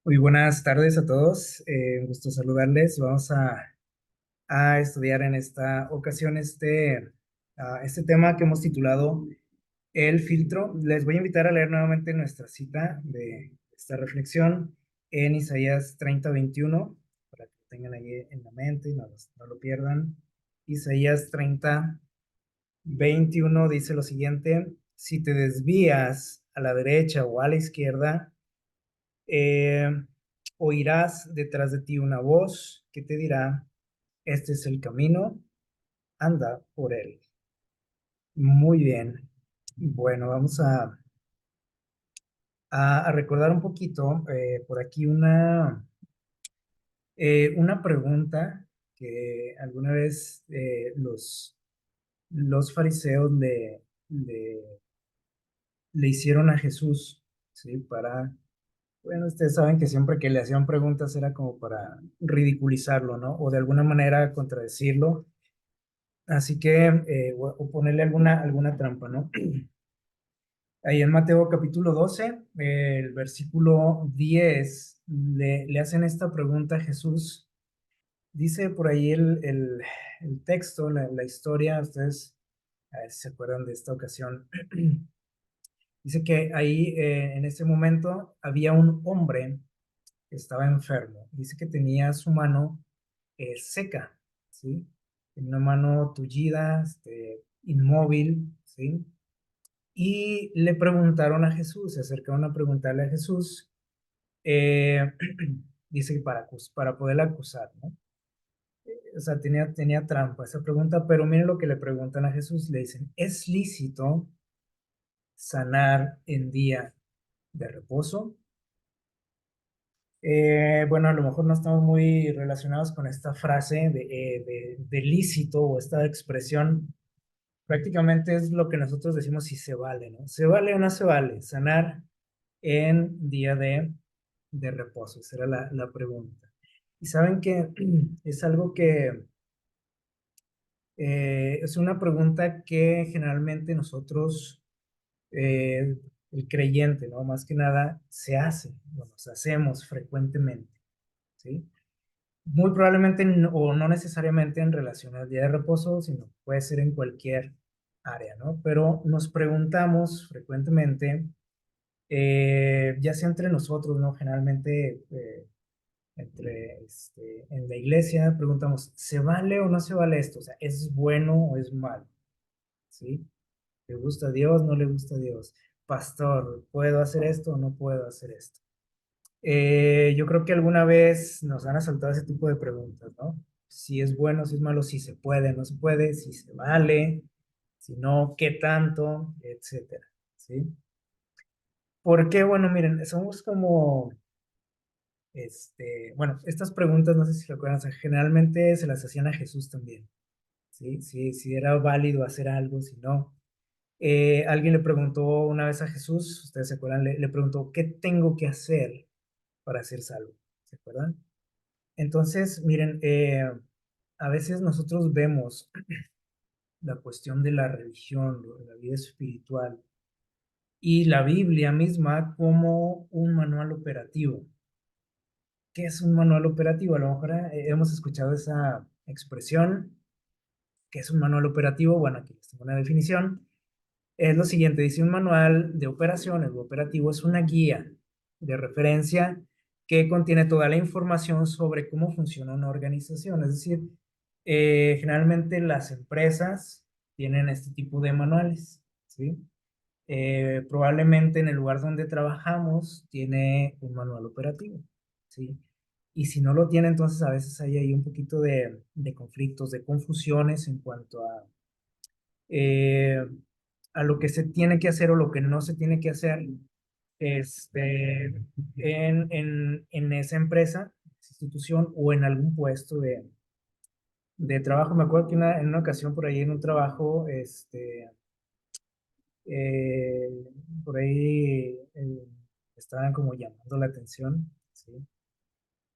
Muy buenas tardes a todos. Un gusto saludarles. Vamos a estudiar en esta ocasión este tema que hemos titulado El filtro. Les voy a invitar a leer nuevamente nuestra cita de esta reflexión en Isaías 30:21 para que lo tengan ahí en la mente y no lo pierdan. Isaías 30:21 dice lo siguiente: Si te desvías a la derecha o a la izquierda, eh, oirás detrás de ti una voz que te dirá, este es el camino, anda por él. Muy bien. Bueno, vamos a recordar un poquito por aquí una pregunta que alguna vez los fariseos le hicieron a Jesús, ¿sí? Bueno, ustedes saben que siempre que le hacían preguntas era como para ridiculizarlo, ¿no? O de alguna manera contradecirlo. Así que, o ponerle alguna trampa, ¿no? Ahí en Mateo capítulo 12, el versículo 10, le hacen esta pregunta a Jesús. Dice por ahí el texto, la historia, ustedes a ver si se acuerdan de esta ocasión. Dice que ahí en ese momento había un hombre estaba enfermo. Dice que tenía su mano seca, ¿sí? Tenía una mano tullida, inmóvil, ¿sí? Y le preguntaron a Jesús, se acercaron a preguntarle a Jesús, eh, dice que para poderle acusar, ¿no? O sea, tenía trampa esa pregunta, pero miren lo que le preguntan a Jesús, le dicen, ¿es lícito sanar en día de reposo? Bueno, a lo mejor no estamos muy relacionados con esta frase de lícito o esta expresión. Prácticamente es lo que nosotros decimos si se vale, ¿no? ¿Se vale o no se vale sanar en día de reposo? Esa era la pregunta. Y saben que es algo que es una pregunta que generalmente nosotros, eh, el creyente, ¿no? Más que nada, se hace, o nos hacemos frecuentemente, ¿sí? Muy probablemente o no necesariamente en relación al día de reposo, sino puede ser en cualquier área, ¿no? Pero nos preguntamos frecuentemente, ya sea entre nosotros, ¿no? Generalmente en la iglesia preguntamos, ¿se vale o no se vale esto? O sea, ¿es bueno o es malo? ¿Sí? ¿Le gusta a Dios? ¿No le gusta a Dios? Pastor, ¿puedo hacer esto o no puedo hacer esto? Yo creo que alguna vez nos han asaltado ese tipo de preguntas, ¿no? Si es bueno, si es malo, si se puede, no se puede, si se vale, si no, qué tanto, etcétera, ¿sí? Porque, bueno, miren, somos como, bueno, estas preguntas, no sé si recuerdan, o sea, generalmente se las hacían a Jesús también, ¿sí? Si era válido hacer algo, si no. Alguien le preguntó una vez a Jesús, ustedes se acuerdan, le preguntó, ¿qué tengo que hacer para ser salvo? ¿Se acuerdan? Entonces, miren, a veces nosotros vemos la cuestión de la religión, de la vida espiritual y la Biblia misma como un manual operativo. ¿Qué es un manual operativo? A lo mejor hemos escuchado esa expresión, que es un manual operativo. Bueno, aquí les tengo una definición. Es lo siguiente, dice un manual de operaciones o operativo es una guía de referencia que contiene toda la información sobre cómo funciona una organización. Es decir, generalmente las empresas tienen este tipo de manuales, ¿sí? Probablemente en el lugar donde trabajamos tiene un manual operativo, ¿sí? Y si no lo tiene, entonces a veces hay ahí un poquito de conflictos, de confusiones en cuanto eh, a lo que se tiene que hacer o lo que no se tiene que hacer este, en esa empresa, institución o en algún puesto de trabajo. Me acuerdo que en una ocasión por ahí en un trabajo, eh, por ahí estaban como llamando la atención, ¿sí?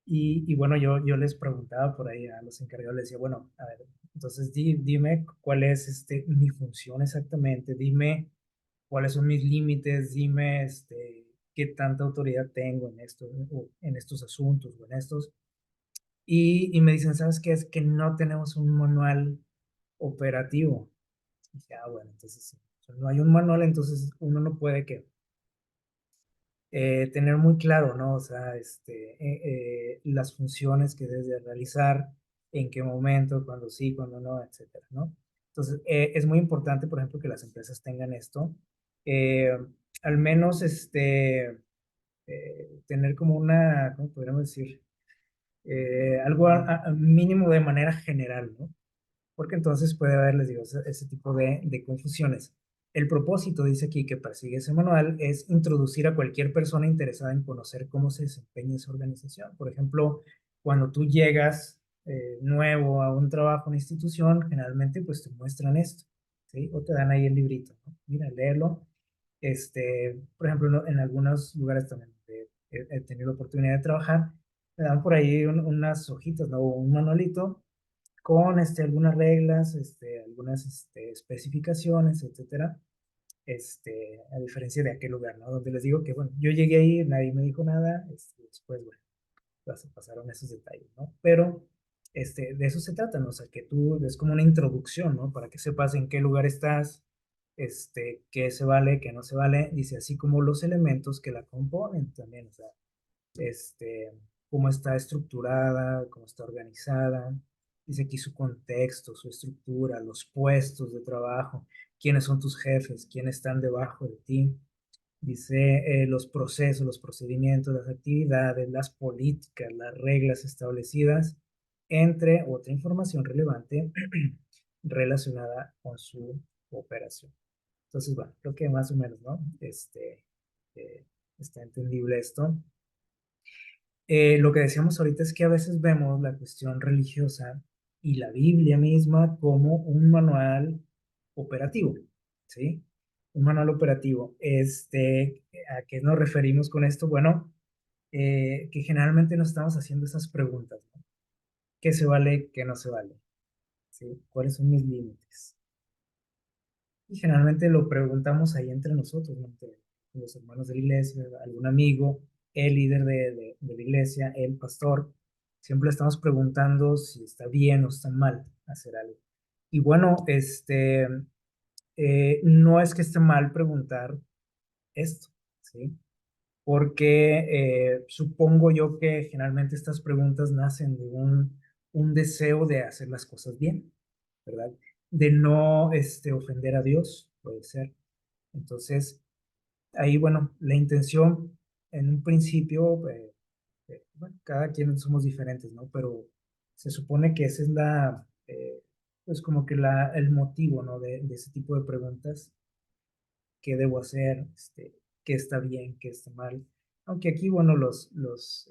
Y bueno, yo les preguntaba por ahí a los encargados, les decía, bueno, a ver, entonces dime cuál es mi función exactamente, dime cuáles son mis límites, dime, qué tanta autoridad tengo en esto, o en estos asuntos o en estos. Y me dicen, ¿sabes qué? Es que no tenemos un manual operativo. Y dije, ah, bueno, entonces sí. O sea, no hay un manual, entonces uno no puede que tener muy claro, ¿no? O sea, las funciones que debes de realizar, en qué momento, cuándo sí, cuándo no, etcétera, ¿no? Entonces, es muy importante, por ejemplo, que las empresas tengan esto. Eh, Al menos, tener como una, ¿cómo podríamos decir? Algo mínimo de manera general, ¿no? Porque entonces puede haber, les digo, ese tipo de confusiones. El propósito, dice aquí, que persigue ese manual es introducir a cualquier persona interesada en conocer cómo se desempeña esa organización. Por ejemplo, cuando tú llegas nuevo a un trabajo, a una institución, generalmente pues te muestran esto, ¿sí? O te dan ahí el librito, ¿no? Mira, léelo. Por ejemplo, en algunos lugares también he tenido la oportunidad de trabajar, me dan por ahí unas hojitas, ¿no? Un manualito con algunas reglas, algunas especificaciones, etcétera, a diferencia de aquel lugar, ¿no? Donde les digo que, bueno, yo llegué ahí, nadie me dijo nada, después, bueno, pasaron esos detalles, ¿no? Pero de eso se trata, ¿no? O sea, que tú es como una introducción, ¿no? Para que sepas en qué lugar estás, qué se vale, qué no se vale, dice, así como los elementos que la componen también, o sea, este, cómo está estructurada, cómo está organizada. Dice aquí su contexto, su estructura, los puestos de trabajo, quiénes son tus jefes, quiénes están debajo de ti. Dice los procesos, los procedimientos, las actividades, las políticas, las reglas establecidas, entre otra información relevante relacionada con su operación. Entonces, bueno, creo que más o menos, ¿no? Eh, Está entendible esto. Lo que decíamos ahorita es que a veces vemos la cuestión religiosa y la Biblia misma como un manual operativo, ¿sí? Un manual operativo. ¿A qué nos referimos con esto? Bueno, que generalmente nos estamos haciendo esas preguntas, ¿no? ¿Qué se vale, qué no se vale? ¿Sí? ¿Cuáles son mis límites? Y generalmente lo preguntamos ahí entre nosotros, ¿no? Entre los hermanos de la iglesia, algún amigo, el líder de la iglesia, el pastor. Siempre estamos preguntando si está bien o está mal hacer algo. Y bueno, no es que esté mal preguntar esto, ¿sí? Porque supongo yo que generalmente estas preguntas nacen de un deseo de hacer las cosas bien, ¿verdad? De no ofender a Dios, puede ser. Entonces, ahí, bueno, la intención en un principio, bueno, cada quien somos diferentes, ¿no? Pero se supone que ese es pues como que el motivo, ¿no? De ese tipo de preguntas. ¿Qué debo hacer? ¿Qué está bien? ¿Qué está mal? Aunque aquí, bueno,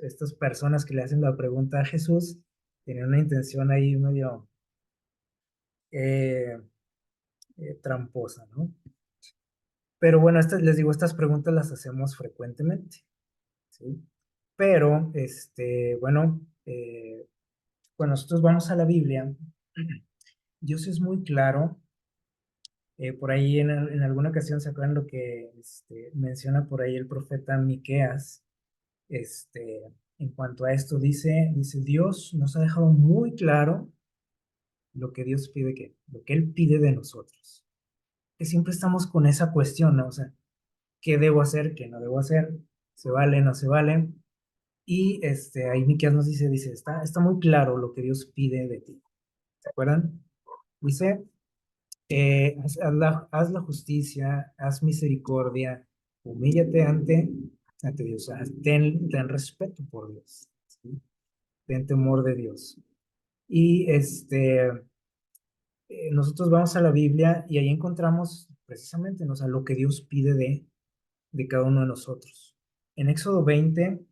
estas personas que le hacen la pregunta a Jesús tienen una intención ahí medio eh, tramposa, ¿no? Pero bueno, les digo, estas preguntas las hacemos frecuentemente, ¿sí? Pero, bueno, cuando nosotros vamos a la Biblia, Dios es muy claro. Por ahí en alguna ocasión se acuerdan lo que menciona por ahí el profeta Miqueas, este, en cuanto a esto, dice, Dios nos ha dejado muy claro lo que Dios pide, lo que Él pide de nosotros. Que siempre estamos con esa cuestión, ¿no? O sea, ¿qué debo hacer? ¿Qué no debo hacer? ¿Se vale? ¿No se vale? Y ahí Miqueas nos dice, está muy claro lo que Dios pide de ti. ¿Se acuerdan? Dice, haz la justicia, haz misericordia, humíllate ante Dios, o sea, ten respeto por Dios, ¿sí? Ten temor de Dios. Y nosotros vamos a la Biblia y ahí encontramos precisamente, ¿no? O sea, lo que Dios pide de cada uno de nosotros. En Éxodo 20,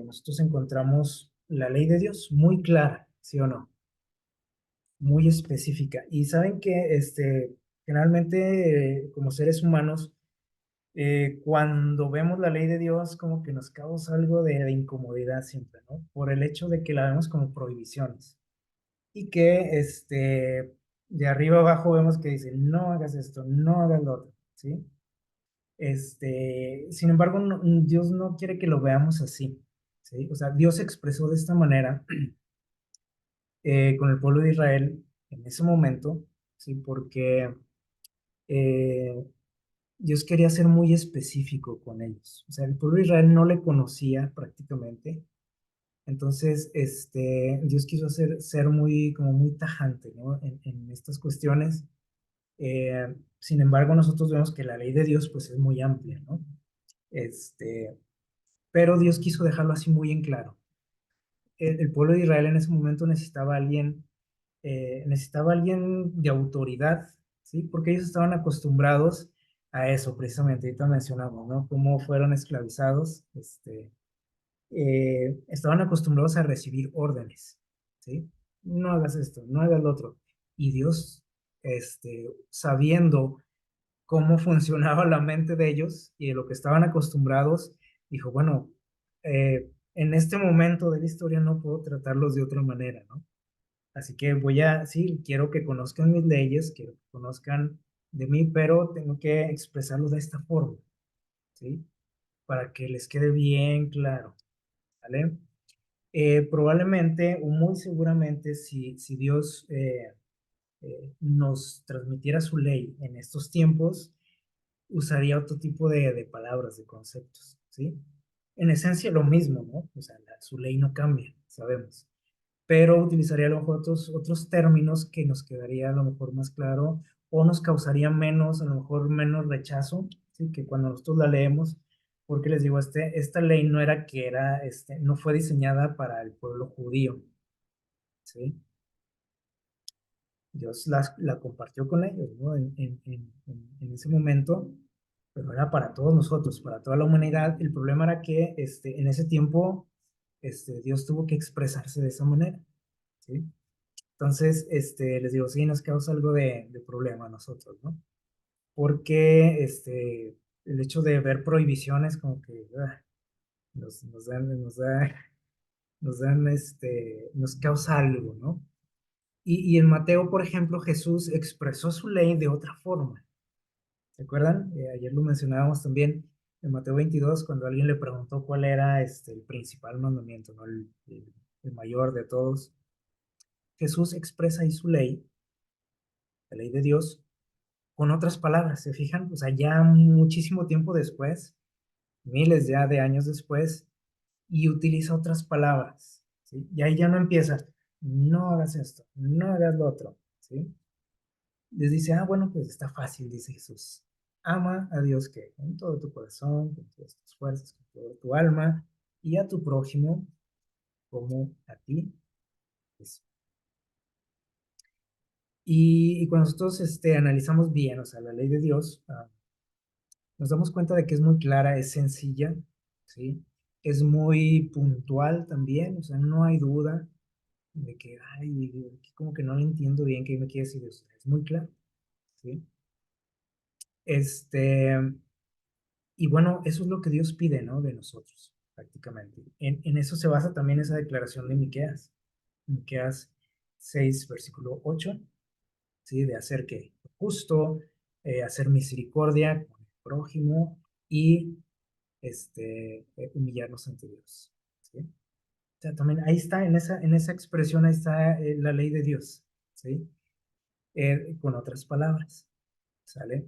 nosotros encontramos la ley de Dios muy clara, ¿sí o no? Muy específica. Y saben que generalmente como seres humanos, cuando vemos la ley de Dios, como que nos causa algo de incomodidad siempre, ¿no? Por el hecho de que la vemos como prohibiciones. Y que de arriba abajo vemos que dice, no hagas esto, no hagas lo otro, ¿sí? Sin embargo, Dios no quiere que lo veamos así, ¿sí? O sea, Dios se expresó de esta manera con el pueblo de Israel en ese momento, ¿sí? Porque eh, Dios quería ser muy específico con ellos. O sea, el pueblo de Israel no le conocía prácticamente. Entonces, Dios quiso ser muy, como muy tajante, ¿no? En estas cuestiones. Sin embargo, nosotros vemos que la ley de Dios, pues, es muy amplia, ¿no? Este, pero Dios quiso dejarlo así muy en claro. El pueblo de Israel en ese momento necesitaba alguien de autoridad, ¿sí? Porque ellos estaban acostumbrados a eso, precisamente, ahorita mencionamos, ¿no? Cómo fueron esclavizados, estaban acostumbrados a recibir órdenes, ¿sí? No hagas esto, no hagas lo otro. Y Dios, sabiendo cómo funcionaba la mente de ellos y de lo que estaban acostumbrados, dijo, bueno, en este momento de la historia no puedo tratarlos de otra manera, ¿no? Así que sí, quiero que conozcan mis leyes, quiero que conozcan de mí, pero tengo que expresarlo de esta forma, ¿sí? Para que les quede bien claro, ¿vale? Probablemente o muy seguramente si Dios nos transmitiera su ley en estos tiempos, usaría otro tipo de palabras, de conceptos, ¿sí? En esencia lo mismo, ¿no? O sea, su ley no cambia, sabemos, pero utilizaría a lo mejor otros términos que nos quedaría a lo mejor más claro o nos causaría menos, a lo mejor menos rechazo, ¿sí? Que cuando nosotros la leemos, porque les digo, esta ley no era que era, no fue diseñada para el pueblo judío, ¿sí? Dios la compartió con ellos, ¿no? En ese momento, pero era para todos nosotros, para toda la humanidad. El problema era que en ese tiempo Dios tuvo que expresarse de esa manera, ¿sí? Entonces, les digo, sí, nos causa algo de problema a nosotros, ¿no? Porque el hecho de ver prohibiciones como que nos causa algo, ¿no? Y en Mateo, por ejemplo, Jesús expresó su ley de otra forma. ¿Se acuerdan? Ayer lo mencionábamos también en Mateo 22, cuando alguien le preguntó cuál era el principal mandamiento, ¿no? El mayor de todos. Jesús expresa ahí su ley, la ley de Dios, con otras palabras, ¿se fijan? O sea, ya muchísimo tiempo después, miles ya de años después, y utiliza otras palabras, ¿sí? Y ahí ya no empieza, no hagas esto, no hagas lo otro, ¿sí? Les dice, bueno, pues está fácil, dice Jesús. Ama a Dios que con todo tu corazón, con todas tus fuerzas, con toda tu alma, y a tu prójimo como a ti mismo. Y cuando nosotros analizamos bien, o sea, la ley de Dios, nos damos cuenta de que es muy clara, es sencilla, ¿sí? Es muy puntual también, o sea, no hay duda de que, ay, como que no le entiendo bien qué me quiere decir Dios. Es muy claro, ¿sí? Este, y bueno, eso es lo que Dios pide, ¿no? De nosotros, prácticamente. En eso se basa también esa declaración de Miqueas. Miqueas 6, versículo 8, ¿sí? De hacer que justo, hacer misericordia con el prójimo y humillarnos ante Dios, ¿sí? O sea, también ahí está, en esa expresión, ahí está la ley de Dios, ¿sí? Con otras palabras, ¿sale?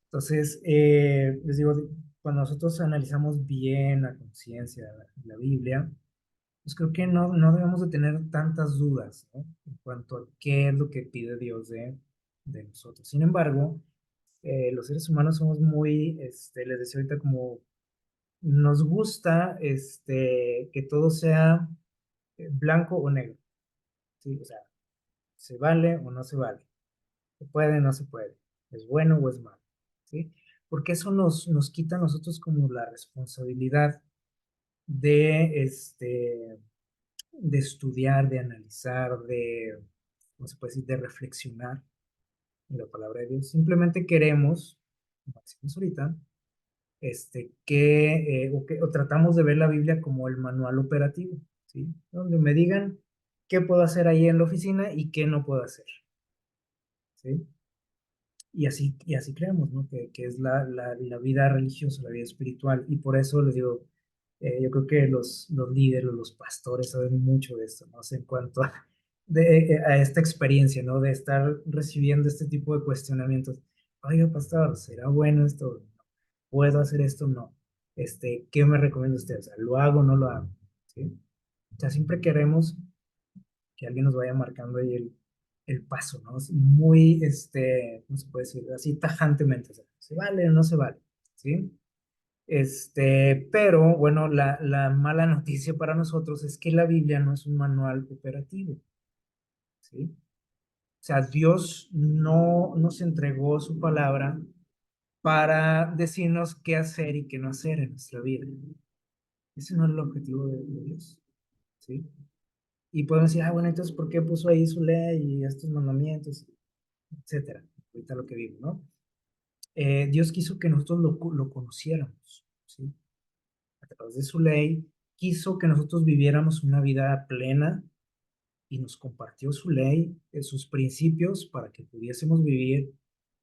Entonces, les digo, cuando nosotros analizamos bien la conciencia, la Biblia, pues creo que no debemos de tener tantas dudas, ¿no? En cuanto a qué es lo que pide Dios de nosotros. Sin embargo, los seres humanos somos muy, les decía ahorita, como nos gusta que todo sea blanco o negro, ¿sí? O sea, se vale o no se vale, se puede o no se puede, es bueno o es malo, ¿sí? Porque eso nos quita a nosotros como la responsabilidad de, de estudiar, de analizar, ¿cómo se puede decir?, de reflexionar en la palabra de Dios. Simplemente queremos, como decimos ahorita, o tratamos de ver la Biblia como el manual operativo, ¿sí? Donde me digan qué puedo hacer ahí en la oficina y qué no puedo hacer, ¿sí? y así creemos, ¿no? Que es la vida religiosa, la vida espiritual. Y por eso les digo, yo creo que los líderes, los pastores saben mucho de esto, ¿no? O sea, en cuanto a esta experiencia, ¿no? De estar recibiendo este tipo de cuestionamientos. Oiga, pastor, ¿será bueno esto? ¿Puedo hacer esto? No. ¿Qué me recomienda usted? O sea, ¿lo hago o no lo hago? ¿Sí? O sea, siempre queremos que alguien nos vaya marcando ahí el paso, ¿no? Es muy, ¿cómo se puede decir? Así tajantemente, o sea, ¿se vale o no se vale? ¿Sí? Pero bueno, la mala noticia para nosotros es que la Biblia no es un manual operativo, ¿sí? O sea, Dios no nos entregó su palabra para decirnos qué hacer y qué no hacer en nuestra vida. Ese no es el objetivo de Dios, ¿sí? Y podemos decir, ah, bueno, entonces, ¿por qué puso ahí su ley y estos mandamientos, etcétera? Ahorita lo que vivo, ¿no? Dios quiso que nosotros lo conociéramos, ¿sí? A través de su ley, quiso que nosotros viviéramos una vida plena y nos compartió su ley, sus principios para que pudiésemos vivir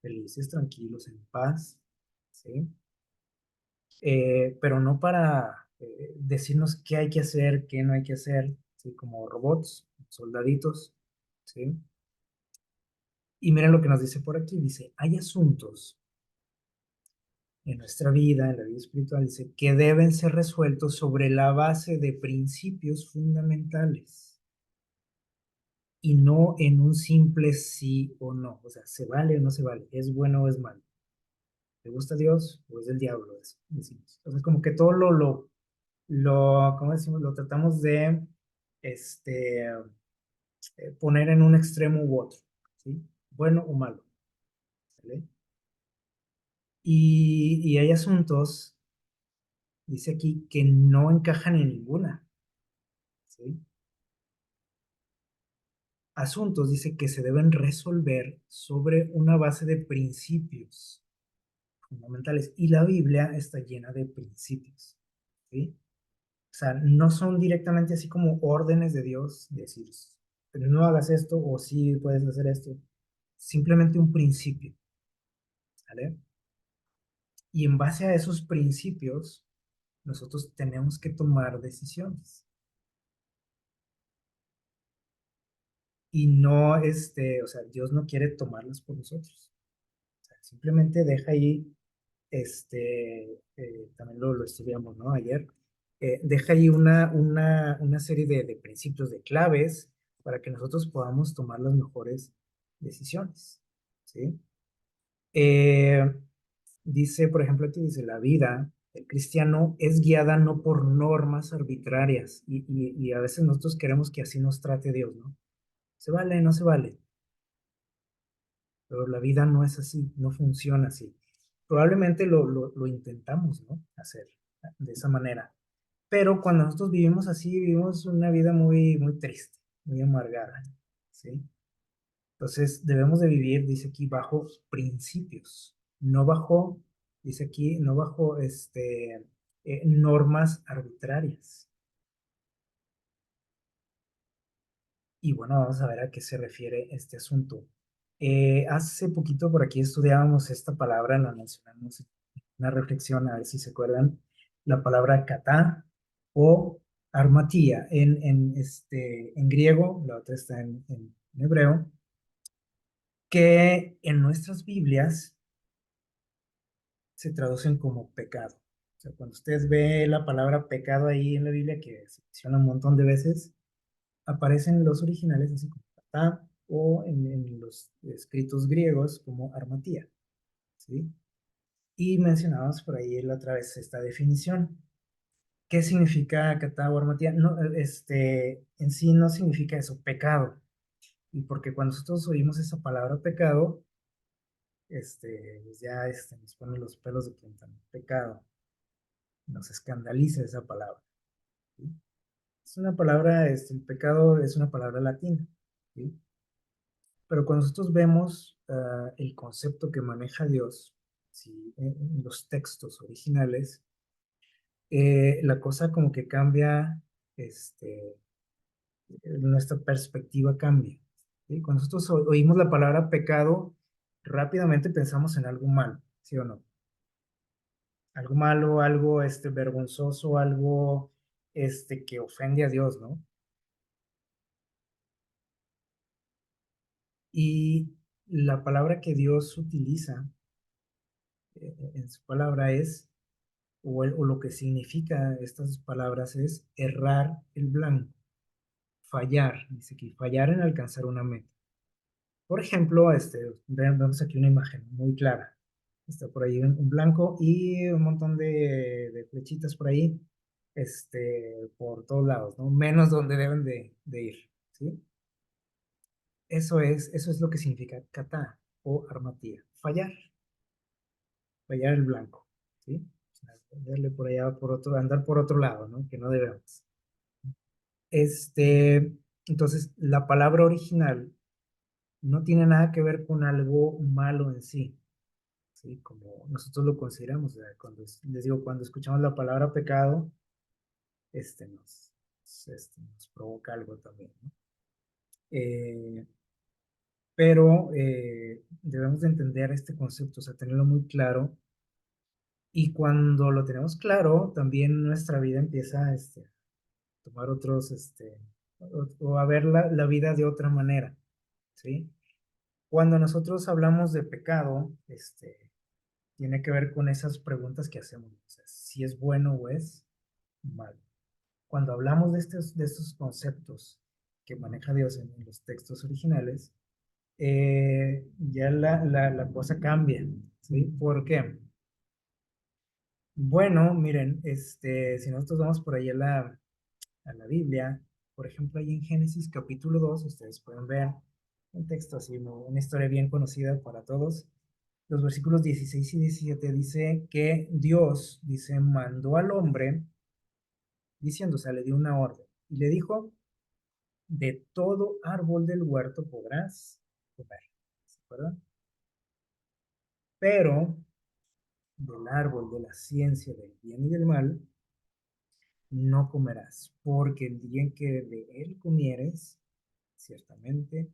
felices, tranquilos, en paz, ¿sí? Pero no para decirnos qué hay que hacer, qué no hay que hacer, ¿sí? Como robots, soldaditos, ¿sí? Y miren lo que nos dice por aquí, dice, hay asuntos en nuestra vida, en la vida espiritual, dice, que deben ser resueltos sobre la base de principios fundamentales y no en un simple sí o no. O sea, ¿se vale o no se vale? ¿Es bueno o es malo? ¿Le gusta a Dios o es del diablo? Eso decimos. Entonces, como que todo ¿cómo decimos? Lo tratamos de este, poner en un extremo u otro, ¿sí? Bueno o malo, ¿vale? Y hay asuntos, dice aquí, que no encajan en ninguna, ¿sí? Asuntos, dice, que se deben resolver sobre una base de principios fundamentales. Y la Biblia está llena de principios, ¿sí? O sea, no son directamente así como órdenes de Dios, decir, no hagas esto o sí puedes hacer esto. Simplemente un principio, ¿vale? Y en base a esos principios, nosotros tenemos que tomar decisiones. Y no, o sea, Dios no quiere tomarlas por nosotros. O sea, simplemente deja ahí, también lo estudiamos, ¿no? Ayer, deja ahí una serie de principios, de claves, para que nosotros podamos tomar las mejores decisiones, ¿sí? Eh, Dice, por ejemplo, aquí dice, la vida del cristiano es guiada no por normas arbitrarias y a veces nosotros queremos que así nos trate Dios, ¿no? Se vale, no se vale, pero la vida no es así, no funciona así. Probablemente lo intentamos, ¿no? Hacer de esa manera, pero cuando nosotros vivimos así, vivimos una vida muy, muy triste, muy amargada, ¿sí? Entonces, debemos de vivir, dice aquí, bajo principios, no bajo, dice aquí, no bajo normas arbitrarias. Y bueno, vamos a ver a qué se refiere este asunto. Hace poquito por aquí estudiábamos esta palabra, la mencionamos en una reflexión, a ver si se acuerdan, la palabra kata o armatía en griego, la otra está en hebreo, que en nuestras Biblias se traducen como pecado. O sea, cuando ustedes ve la palabra pecado ahí en la Biblia, que se menciona un montón de veces, aparecen los originales así como patá o en los escritos griegos como armatía, ¿sí? Y mencionábamos por ahí la otra vez esta definición. ¿Qué significa katá o armatía? No, en sí no significa eso, pecado. Y porque cuando nosotros oímos esa palabra pecado, pues ya nos pone los pelos de punta, ¿no? Pecado. Nos escandaliza esa palabra, ¿sí? Es una palabra, el pecado es una palabra latina, ¿sí? Pero cuando nosotros vemos el concepto que maneja Dios, ¿sí? En los textos originales, la cosa como que cambia, nuestra perspectiva cambia, ¿sí? Cuando nosotros oímos la palabra pecado, rápidamente pensamos en algo malo, ¿sí o no? Algo malo, algo vergonzoso, algo que ofende a Dios, ¿no? Y la palabra que Dios utiliza en su palabra es, o lo que significa estas palabras es errar el blanco, fallar, dice aquí, fallar en alcanzar una meta. Por ejemplo, vemos aquí una imagen muy clara. Está por ahí un blanco y un montón de flechitas por ahí, por todos lados, ¿no? Menos donde deben de ir, ¿sí? Eso es lo que significa kata o armatía, fallar el blanco, ¿sí? O sea, darle por allá, andar por otro lado, ¿no? Que no debemos. Este, entonces, la palabra original no tiene nada que ver con algo malo en sí, ¿sí? Como nosotros lo consideramos, o sea, les digo, cuando escuchamos la palabra pecado, este nos, nos provoca algo también, ¿no? Eh, pero debemos de entender este concepto, o sea, tenerlo muy claro. Y cuando lo tenemos claro, también nuestra vida empieza a tomar otros, o a ver la vida de otra manera, ¿sí? Cuando nosotros hablamos de pecado, tiene que ver con esas preguntas que hacemos, o sea, si es bueno o es malo. Cuando hablamos de estos conceptos que maneja Dios en los textos originales, ya la cosa cambia, ¿sí? ¿Por qué? Bueno, miren, si nosotros vamos por ahí a la Biblia, por ejemplo, ahí en Génesis capítulo 2 ustedes pueden ver un texto así, una historia bien conocida para todos. Los versículos 16 y 17 dice que Dios, dice, mandó al hombre diciendo, o sea, le dio una orden y le dijo, de todo árbol del huerto podrás comer, ¿se acuerdan? Pero del árbol de la ciencia del bien y del mal no comerás, porque el día en que de él comieres, ciertamente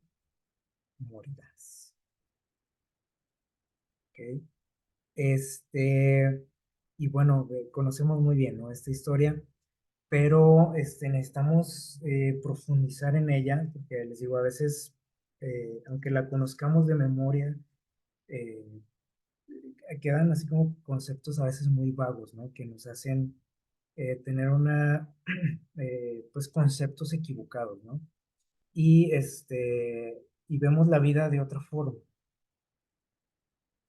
morirás. ¿Ok? Y bueno, conocemos muy bien, ¿no? Esta historia, pero necesitamos profundizar en ella, porque les digo, a veces, aunque la conozcamos de memoria, eh, quedan así como conceptos a veces muy vagos, ¿no? Que nos hacen tener pues conceptos equivocados, ¿no? Y vemos la vida de otra forma.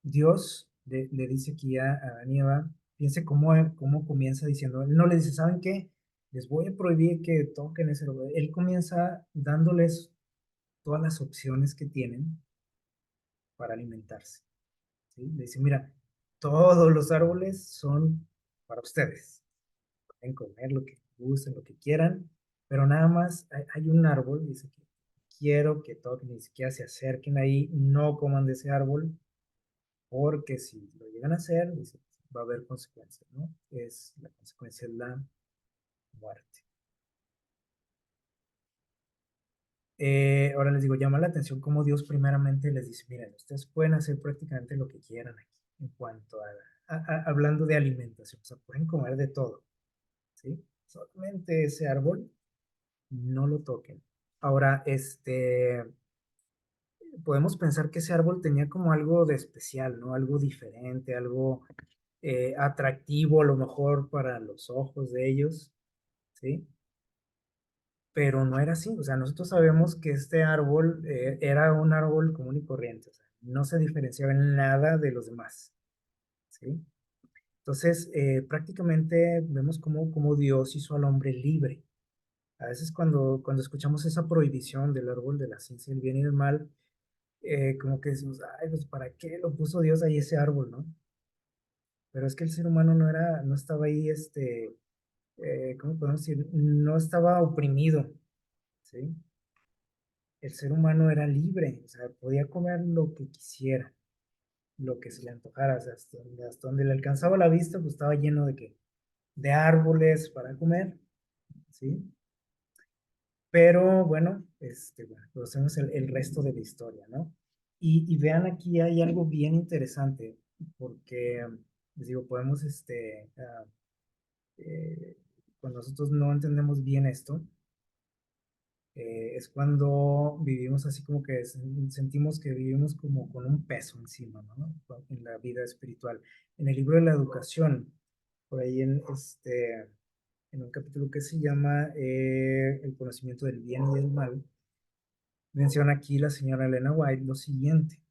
Dios le dice aquí a Adán y Eva, fíjense cómo comienza diciendo, él no le dice, ¿saben qué? Les voy a prohibir que toquen ese árbol. Él comienza dándoles todas las opciones que tienen para alimentarse, ¿sí? Le dice, mira, todos los árboles son para ustedes. Pueden comer lo que gusten, lo que quieran, pero nada más hay un árbol, dice que quiero que toquen, ni siquiera se acerquen ahí, no coman de ese árbol, porque si lo llegan a hacer, dice, va a haber consecuencias, ¿no? La consecuencia es la muerte. Ahora les digo, llama la atención cómo Dios primeramente les dice, miren, ustedes pueden hacer prácticamente lo que quieran aquí, en cuanto hablando de alimentación, o sea, pueden comer de todo, ¿sí? Solamente ese árbol, no lo toquen. Ahora, podemos pensar que ese árbol tenía como algo de especial, ¿no? Algo diferente, algo atractivo a lo mejor para los ojos de ellos, ¿sí? Pero no era así, o sea, nosotros sabemos que este árbol era un árbol común y corriente, o sea, no se diferenciaba en nada de los demás, ¿sí? Entonces, prácticamente vemos cómo Dios hizo al hombre libre. A veces cuando escuchamos esa prohibición del árbol de la ciencia del bien y del mal, como que decimos, ay, pues ¿para qué lo puso Dios ahí ese árbol, no? Pero es que el ser humano no estaba ahí, ¿cómo podemos decir? No estaba oprimido, ¿sí? El ser humano era libre, o sea, podía comer lo que quisiera, lo que se le antojara, o sea, hasta donde le alcanzaba la vista, pues estaba lleno de árboles para comer, ¿sí? Pero bueno, bueno, conocemos el resto de la historia, ¿no? Y vean aquí hay algo bien interesante, porque, les digo, podemos, eh, cuando nosotros no entendemos bien esto, es cuando vivimos así como que sentimos que vivimos como con un peso encima, ¿no? En la vida espiritual. En el libro de la educación, por ahí en un capítulo que se llama El conocimiento del bien y del mal, menciona aquí la señora Elena White lo siguiente.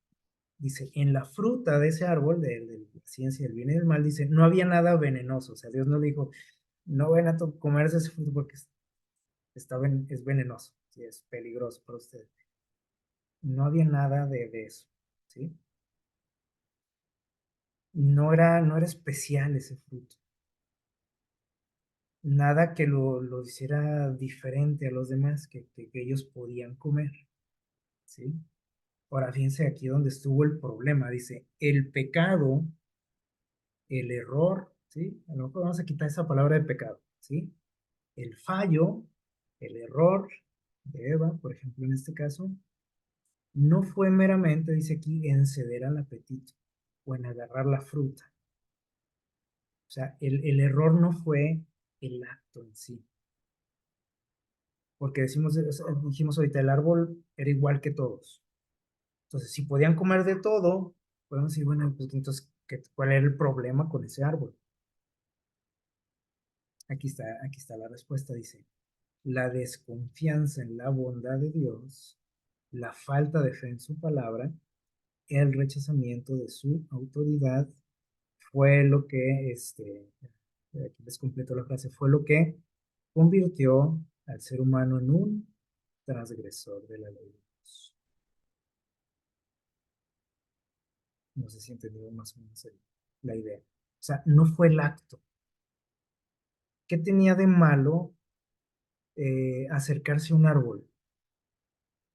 Dice, en la fruta de ese árbol, de la ciencia del bien y del mal, dice, no había nada venenoso. O sea, Dios no dijo, no van a comerse ese fruto porque es venenoso, ¿sí? Es peligroso para ustedes. No había nada de eso, ¿sí? No era especial ese fruto. Nada que lo hiciera diferente a los demás que ellos podían comer, ¿sí? Ahora, fíjense aquí donde estuvo el problema. Dice, el pecado, el error, ¿sí? A lo mejor vamos a quitar esa palabra de pecado, ¿sí? El fallo, el error de Eva, por ejemplo, en este caso, no fue meramente, dice aquí, en ceder al apetito o en agarrar la fruta. O sea, el error no fue el acto en sí. Porque dijimos ahorita, el árbol era igual que todos. Entonces, si podían comer de todo, podemos decir, bueno, pues entonces, ¿cuál era el problema con ese árbol? Aquí está la respuesta, dice, la desconfianza en la bondad de Dios, la falta de fe en su palabra, el rechazamiento de su autoridad fue lo que, aquí les completo la frase, fue lo que convirtió al ser humano en un transgresor de la ley de Dios. No sé si entendido más o menos la idea. O sea, no fue el acto. ¿Qué tenía de malo acercarse a un árbol?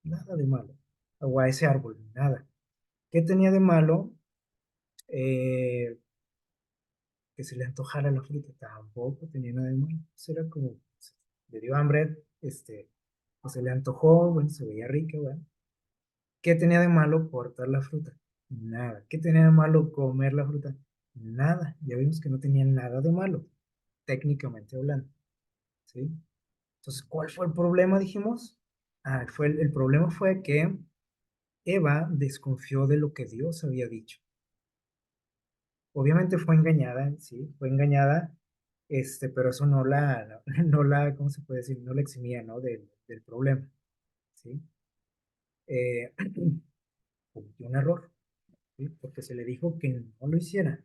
Nada de malo. O a ese árbol, nada. ¿Qué tenía de malo eh, que se le antojara la fruta? Tampoco tenía nada de malo. Pues era como, le dio hambre, pues se le antojó, bueno, se veía rica, bueno. ¿Qué tenía de malo cortar la fruta? Nada. ¿Qué tenía de malo comer la fruta? Nada. Ya vimos que no tenía nada de malo, técnicamente hablando, ¿sí? Entonces, ¿cuál fue el problema, dijimos? El problema fue que Eva desconfió de lo que Dios había dicho. Obviamente fue engañada, sí, fue engañada, pero eso ¿cómo se puede decir? No la eximía, ¿no? Del problema, ¿sí? Eh, cometió un error, ¿sí? Porque se le dijo que no lo hiciera.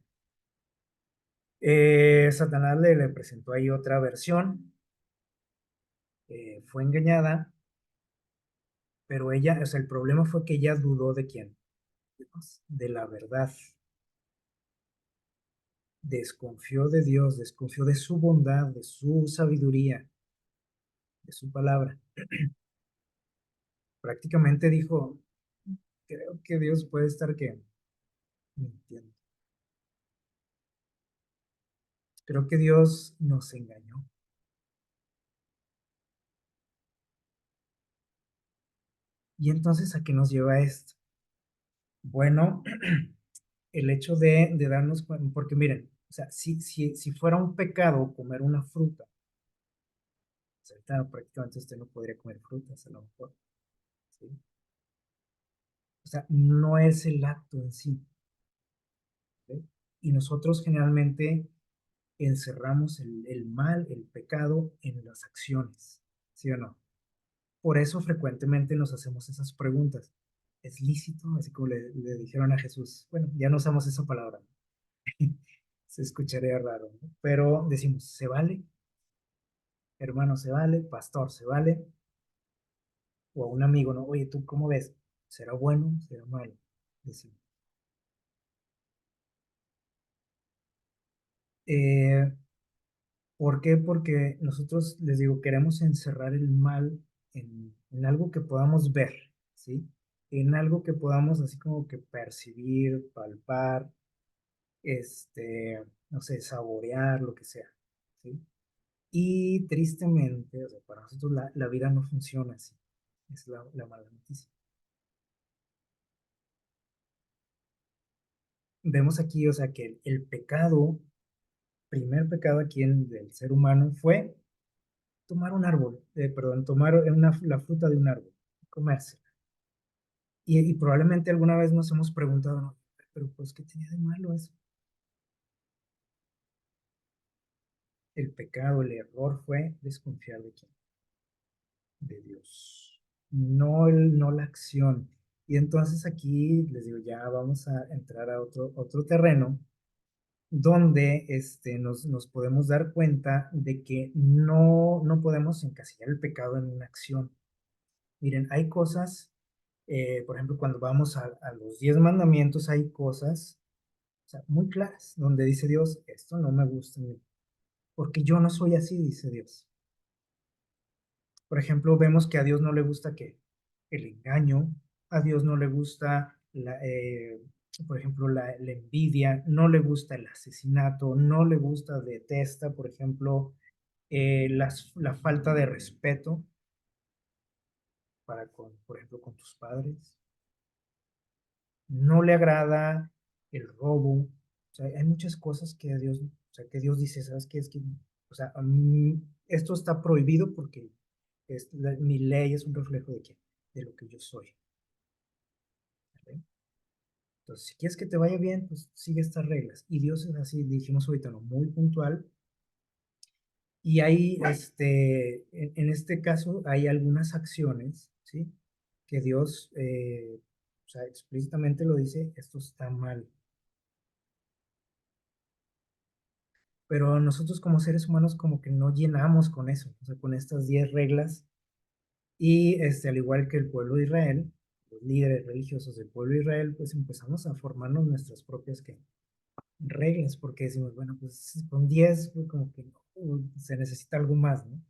Satanás le presentó ahí otra versión, fue engañada, pero ella, o sea, el problema fue que ella dudó de quién, Dios, de la verdad, desconfió de Dios, desconfió de su bondad, de su sabiduría, de su palabra. Prácticamente dijo, creo que Dios puede estar que mintiendo. Creo que Dios nos engañó. Y entonces, ¿a qué nos lleva esto? Bueno, el hecho de darnos cuenta, porque miren, o sea, si fuera un pecado comer una fruta, pues ahorita prácticamente usted no podría comer frutas a lo mejor, ¿sí? O sea, no es el acto en sí, ¿sí? Y nosotros generalmente encerramos el mal, el pecado en las acciones, ¿sí o no? Por eso frecuentemente nos hacemos esas preguntas. ¿Es lícito? Así como le dijeron a Jesús. Bueno, ya no usamos esa palabra. Se escucharía raro, ¿no? Pero decimos, ¿se vale? Hermano, ¿se vale? Pastor, ¿se vale? O a un amigo, ¿no? Oye, ¿tú cómo ves? ¿Será bueno? ¿Será malo? Decimos. Eh, ¿Por qué? Porque nosotros, les digo, queremos encerrar el mal en algo que podamos ver, ¿sí? En algo que podamos así como que percibir, palpar, no sé, saborear, lo que sea, ¿sí? Y tristemente, o sea, para nosotros la vida no funciona así. Es la mala noticia. vemos aquí, o sea, que el pecado, primer pecado aquí del ser humano fue tomar un árbol, perdón, tomar la fruta de un árbol, comérsela. Y probablemente alguna vez nos hemos preguntado, "No, pero pues, ¿qué tenía de malo eso?". El pecado, el error fue desconfiar de quién, de Dios, no la acción. Y entonces aquí les digo, ya vamos a entrar a otro terreno donde nos podemos dar cuenta de que no podemos encasillar el pecado en una acción. Miren, hay cosas, por ejemplo, cuando vamos a los 10 mandamientos, hay cosas, o sea, muy claras, donde dice Dios, esto no me gusta a mí, porque yo no soy así, dice Dios. Por ejemplo, vemos que a Dios no le gusta que el engaño, a Dios no le gusta, por ejemplo, la envidia, no le gusta el asesinato, no le gusta, detesta, por ejemplo, la falta de respeto por ejemplo, con tus padres. No le agrada el robo. O sea, hay muchas cosas que a Dios, o sea, que Dios dice, ¿sabes qué? Es que, o sea, esto está prohibido porque mi ley es un reflejo de qué, de lo que yo soy. ¿Vale? Entonces, si quieres que te vaya bien, pues sigue estas reglas. Y Dios es así, dijimos ahorita, ¿no? Muy puntual. Y hay, en este caso, hay algunas acciones, ¿sí? Que Dios, o sea, explícitamente lo dice, esto está mal. Pero nosotros como seres humanos como que no llenamos con eso, o sea, con estas 10 reglas. Y al igual que el pueblo de Israel, los líderes religiosos del pueblo de Israel, pues empezamos a formarnos nuestras propias reglas, porque decimos, bueno, pues con 10 pues, como que se necesita algo más, ¿no?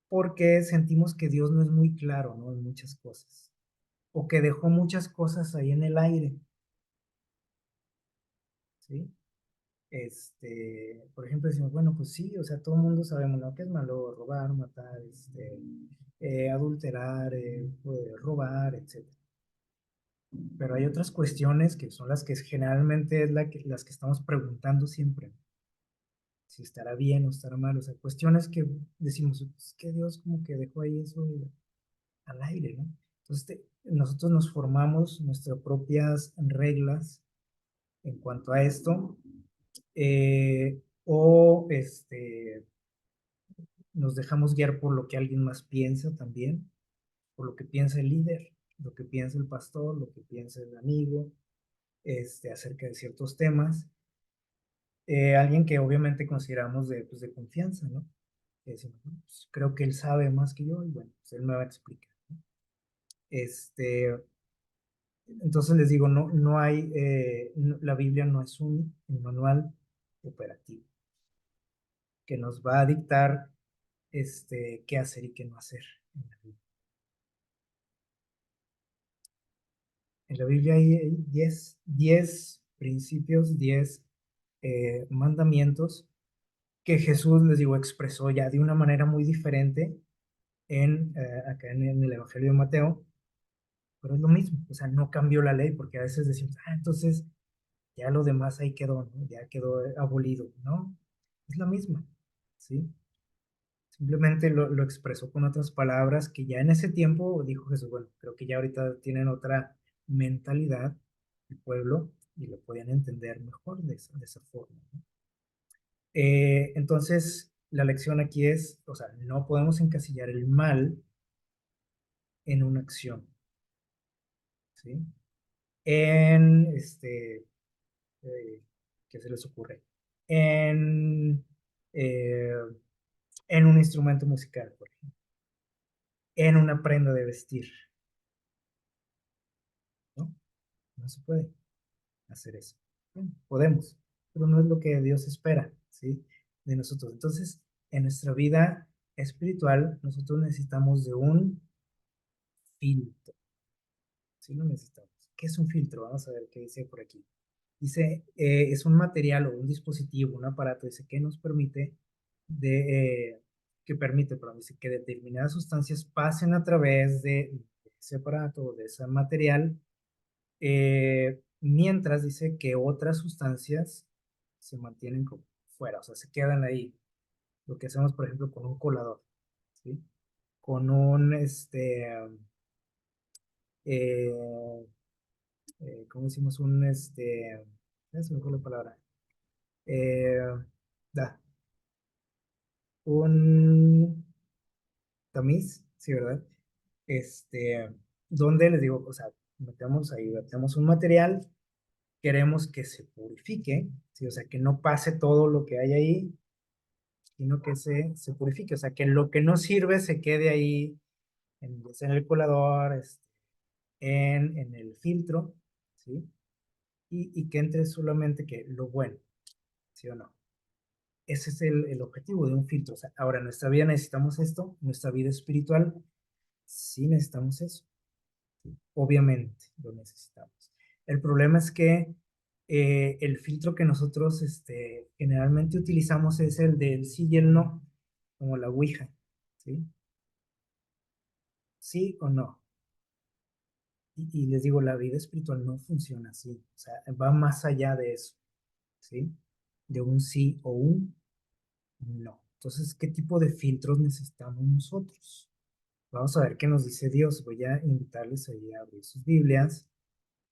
Porque sentimos que Dios no es muy claro, ¿no? En muchas cosas, o que dejó muchas cosas ahí en el aire, ¿sí? Por ejemplo, decimos, bueno, pues sí, o sea, todo el mundo sabemos lo que es malo, robar, matar, adulterar, robar, etcétera. Pero hay otras cuestiones que son las que generalmente es las que estamos preguntando siempre, si estará bien o estará mal, o sea, cuestiones que decimos, es que Dios como que dejó ahí eso al aire, ¿no? Entonces, nosotros nos formamos nuestras propias reglas en cuanto a esto, o nos dejamos guiar por lo que alguien más piensa también, por lo que piensa el líder, lo que piensa el pastor, lo que piensa el amigo, acerca de ciertos temas. Alguien que obviamente consideramos pues, de confianza, ¿no? Que decimos, "No, pues, creo que él sabe más que yo y bueno, pues él me va a explicar, ¿no?". Entonces les digo, no hay, la Biblia no es un manual operativo que nos va a dictar qué hacer y qué no hacer en la vida. En la Biblia hay 10 principios, 10 mandamientos que Jesús, les digo, expresó ya de una manera muy diferente acá en el Evangelio de Mateo, pero es lo mismo, o sea, no cambió la ley, porque a veces decimos, entonces ya lo demás ahí quedó, ¿no? Ya quedó abolido, ¿no? Es la misma, ¿sí? Simplemente lo expresó con otras palabras que ya en ese tiempo dijo Jesús, bueno, creo que ya ahorita tienen otra mentalidad el pueblo y lo podían entender mejor de esa forma, ¿no? Entonces, la lección aquí es, o sea, no podemos encasillar el mal en una acción, ¿sí? En, ¿qué se les ocurre? En, eh, en un instrumento musical, por ejemplo, en una prenda de vestir, ¿no? No se puede hacer eso. Bueno, podemos, pero no es lo que Dios espera, ¿sí? De nosotros. Entonces, en nuestra vida espiritual, nosotros necesitamos de un filtro, ¿sí? Lo necesitamos. ¿Qué es un filtro? Vamos a ver qué dice por aquí. Dice, es un material o un dispositivo, un aparato, dice, que nos permite, que permite, perdón, dice, que determinadas sustancias pasen a través de ese aparato o de ese material, mientras dice que otras sustancias se mantienen como fuera, o sea, se quedan ahí. Lo que hacemos, por ejemplo, con un colador, ¿sí? Con un, eh, ¿cómo decimos? Se me fue la palabra. Eh, da, un tamiz, sí, ¿verdad? Este, donde les digo, o sea, metemos ahí, metemos un material, queremos que se purifique, ¿sí? O sea, que no pase todo lo que hay ahí, sino que se purifique, o sea, que lo que no sirve se quede ahí ya sea en el colador, en el filtro, ¿sí? Y que entre solamente que lo bueno, ¿sí o no? Ese es el objetivo de un filtro. O sea, ahora, en nuestra vida necesitamos esto, en nuestra vida espiritual, sí necesitamos eso. Obviamente lo necesitamos. El problema es que el filtro que nosotros generalmente utilizamos es el del sí y el no, como la ouija, ¿sí? Sí o no. Y les digo, la vida espiritual no funciona así, o sea, va más allá de eso, ¿sí? De un sí o un no. Entonces, ¿qué tipo de filtros necesitamos nosotros? Vamos a ver qué nos dice Dios. Voy a invitarles ahí a abrir sus Biblias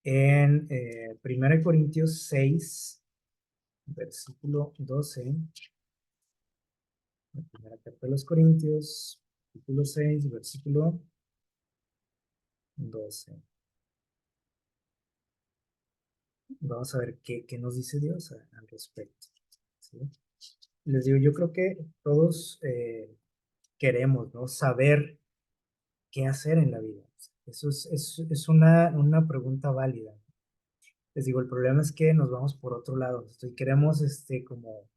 en 1 Corintios 6, versículo 12. La primera carta de los Corintios, capítulo 6, versículo 12. Vamos a ver qué nos dice Dios al respecto, ¿sí? Les digo, yo creo que todos queremos, ¿no? Saber qué hacer en la vida. Eso es una pregunta válida. Les digo, el problema es que nos vamos por otro lado. Queremos como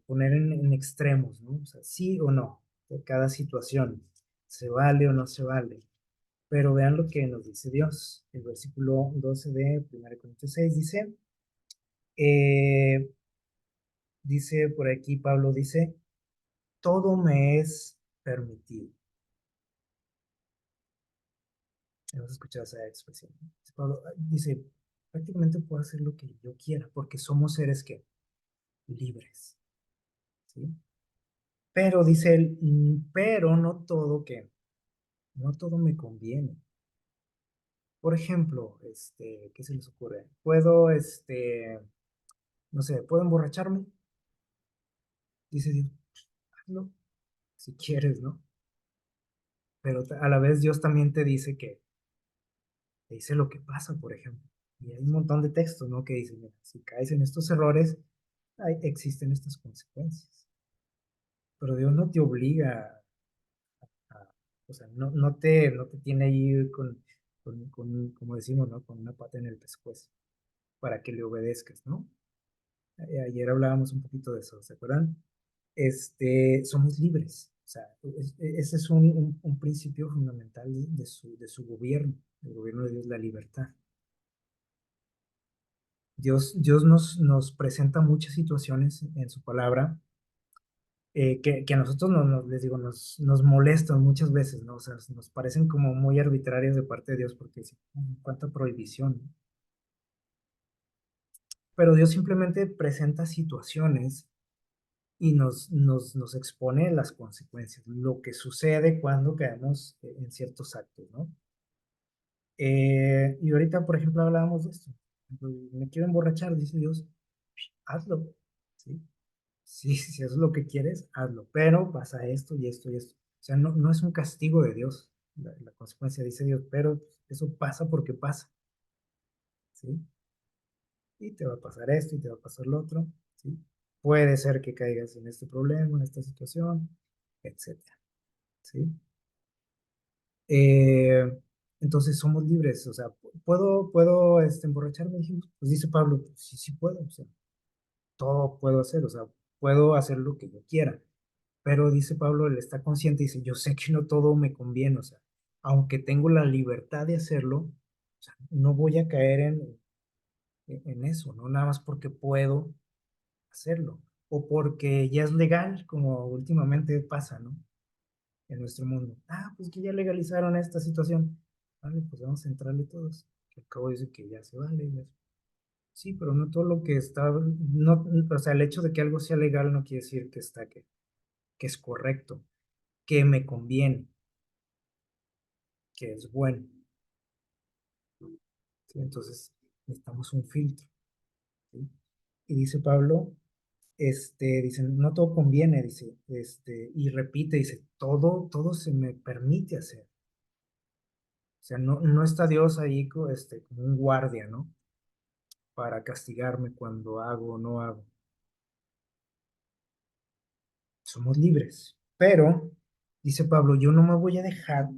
poner en extremos, ¿no? O sea, sí o no, de cada situación. ¿Se vale o no se vale? Pero vean lo que nos dice Dios. El versículo 12 de 1 Corintios 6 dice, eh, dice por aquí, Pablo dice, todo me es permitido. Hemos escuchado esa expresión. Pablo dice, prácticamente puedo hacer lo que yo quiera, porque somos seres que libres, ¿sí? Pero dice él, pero no todo que, no todo me conviene. Por ejemplo, ¿qué se les ocurre? Puedo, no sé, puedo emborracharme, dice Dios, hazlo si quieres, ¿no? Pero a la vez Dios también te dice que, te dice lo que pasa, por ejemplo. Y hay un montón de textos, ¿no? Que dicen, mira, si caes en estos errores, existen estas consecuencias. Pero Dios no te obliga o sea, no te tiene ahí como decimos, ¿no? Con una pata en el pescuezo para que le obedezcas, ¿no? Ayer hablábamos un poquito de eso, ¿se acuerdan? Somos libres, o sea, ese es un principio fundamental de su gobierno, el gobierno de Dios, la libertad. Dios nos presenta muchas situaciones en su palabra que a nosotros les digo, nos molestan muchas veces, ¿no? O sea, nos parecen como muy arbitrarias de parte de Dios porque sí, cuánta prohibición, ¿no? Pero Dios simplemente presenta situaciones y nos expone las consecuencias, lo que sucede cuando caemos en ciertos actos, ¿no? Y ahorita, por ejemplo, hablábamos de esto. Me quiero emborrachar, dice Dios, hazlo, ¿sí? Si eso es lo que quieres, hazlo, pero pasa esto y esto y esto. O sea, no es un castigo de Dios, la consecuencia, dice Dios, pero eso pasa porque pasa, ¿sí? Y te va a pasar esto y te va a pasar lo otro, ¿sí? Puede ser que caigas en este problema, en esta situación, etcétera, ¿sí? Eh, entonces somos libres, o sea, ¿puedo emborracharme? Dijimos, pues dice Pablo, pues sí, sí puedo, o sea, todo puedo hacer, o sea, puedo hacer lo que yo quiera. Pero dice Pablo, él está consciente, dice, yo sé que no todo me conviene, o sea, aunque tengo la libertad de hacerlo, o sea, no voy a caer en eso, no nada más porque puedo hacerlo, o porque ya es legal, como últimamente pasa, ¿no? En nuestro mundo. Ah, pues que ya legalizaron esta situación. Vale, pues vamos a entrarle todos. que al cabo dice que ya se vale. Sí, pero no todo lo que está, no, o sea, el hecho de que algo sea legal no quiere decir que está, que es correcto, que me conviene, que es bueno. ¿Sí? Entonces, necesitamos un filtro. ¿Sí? Y dice Pablo, dice, no todo conviene, dice, y repite, dice, todo se me permite hacer. O sea, no está Dios ahí como un guardia, ¿no? Para castigarme cuando hago o no hago. Somos libres. Pero, dice Pablo, yo no me voy a dejar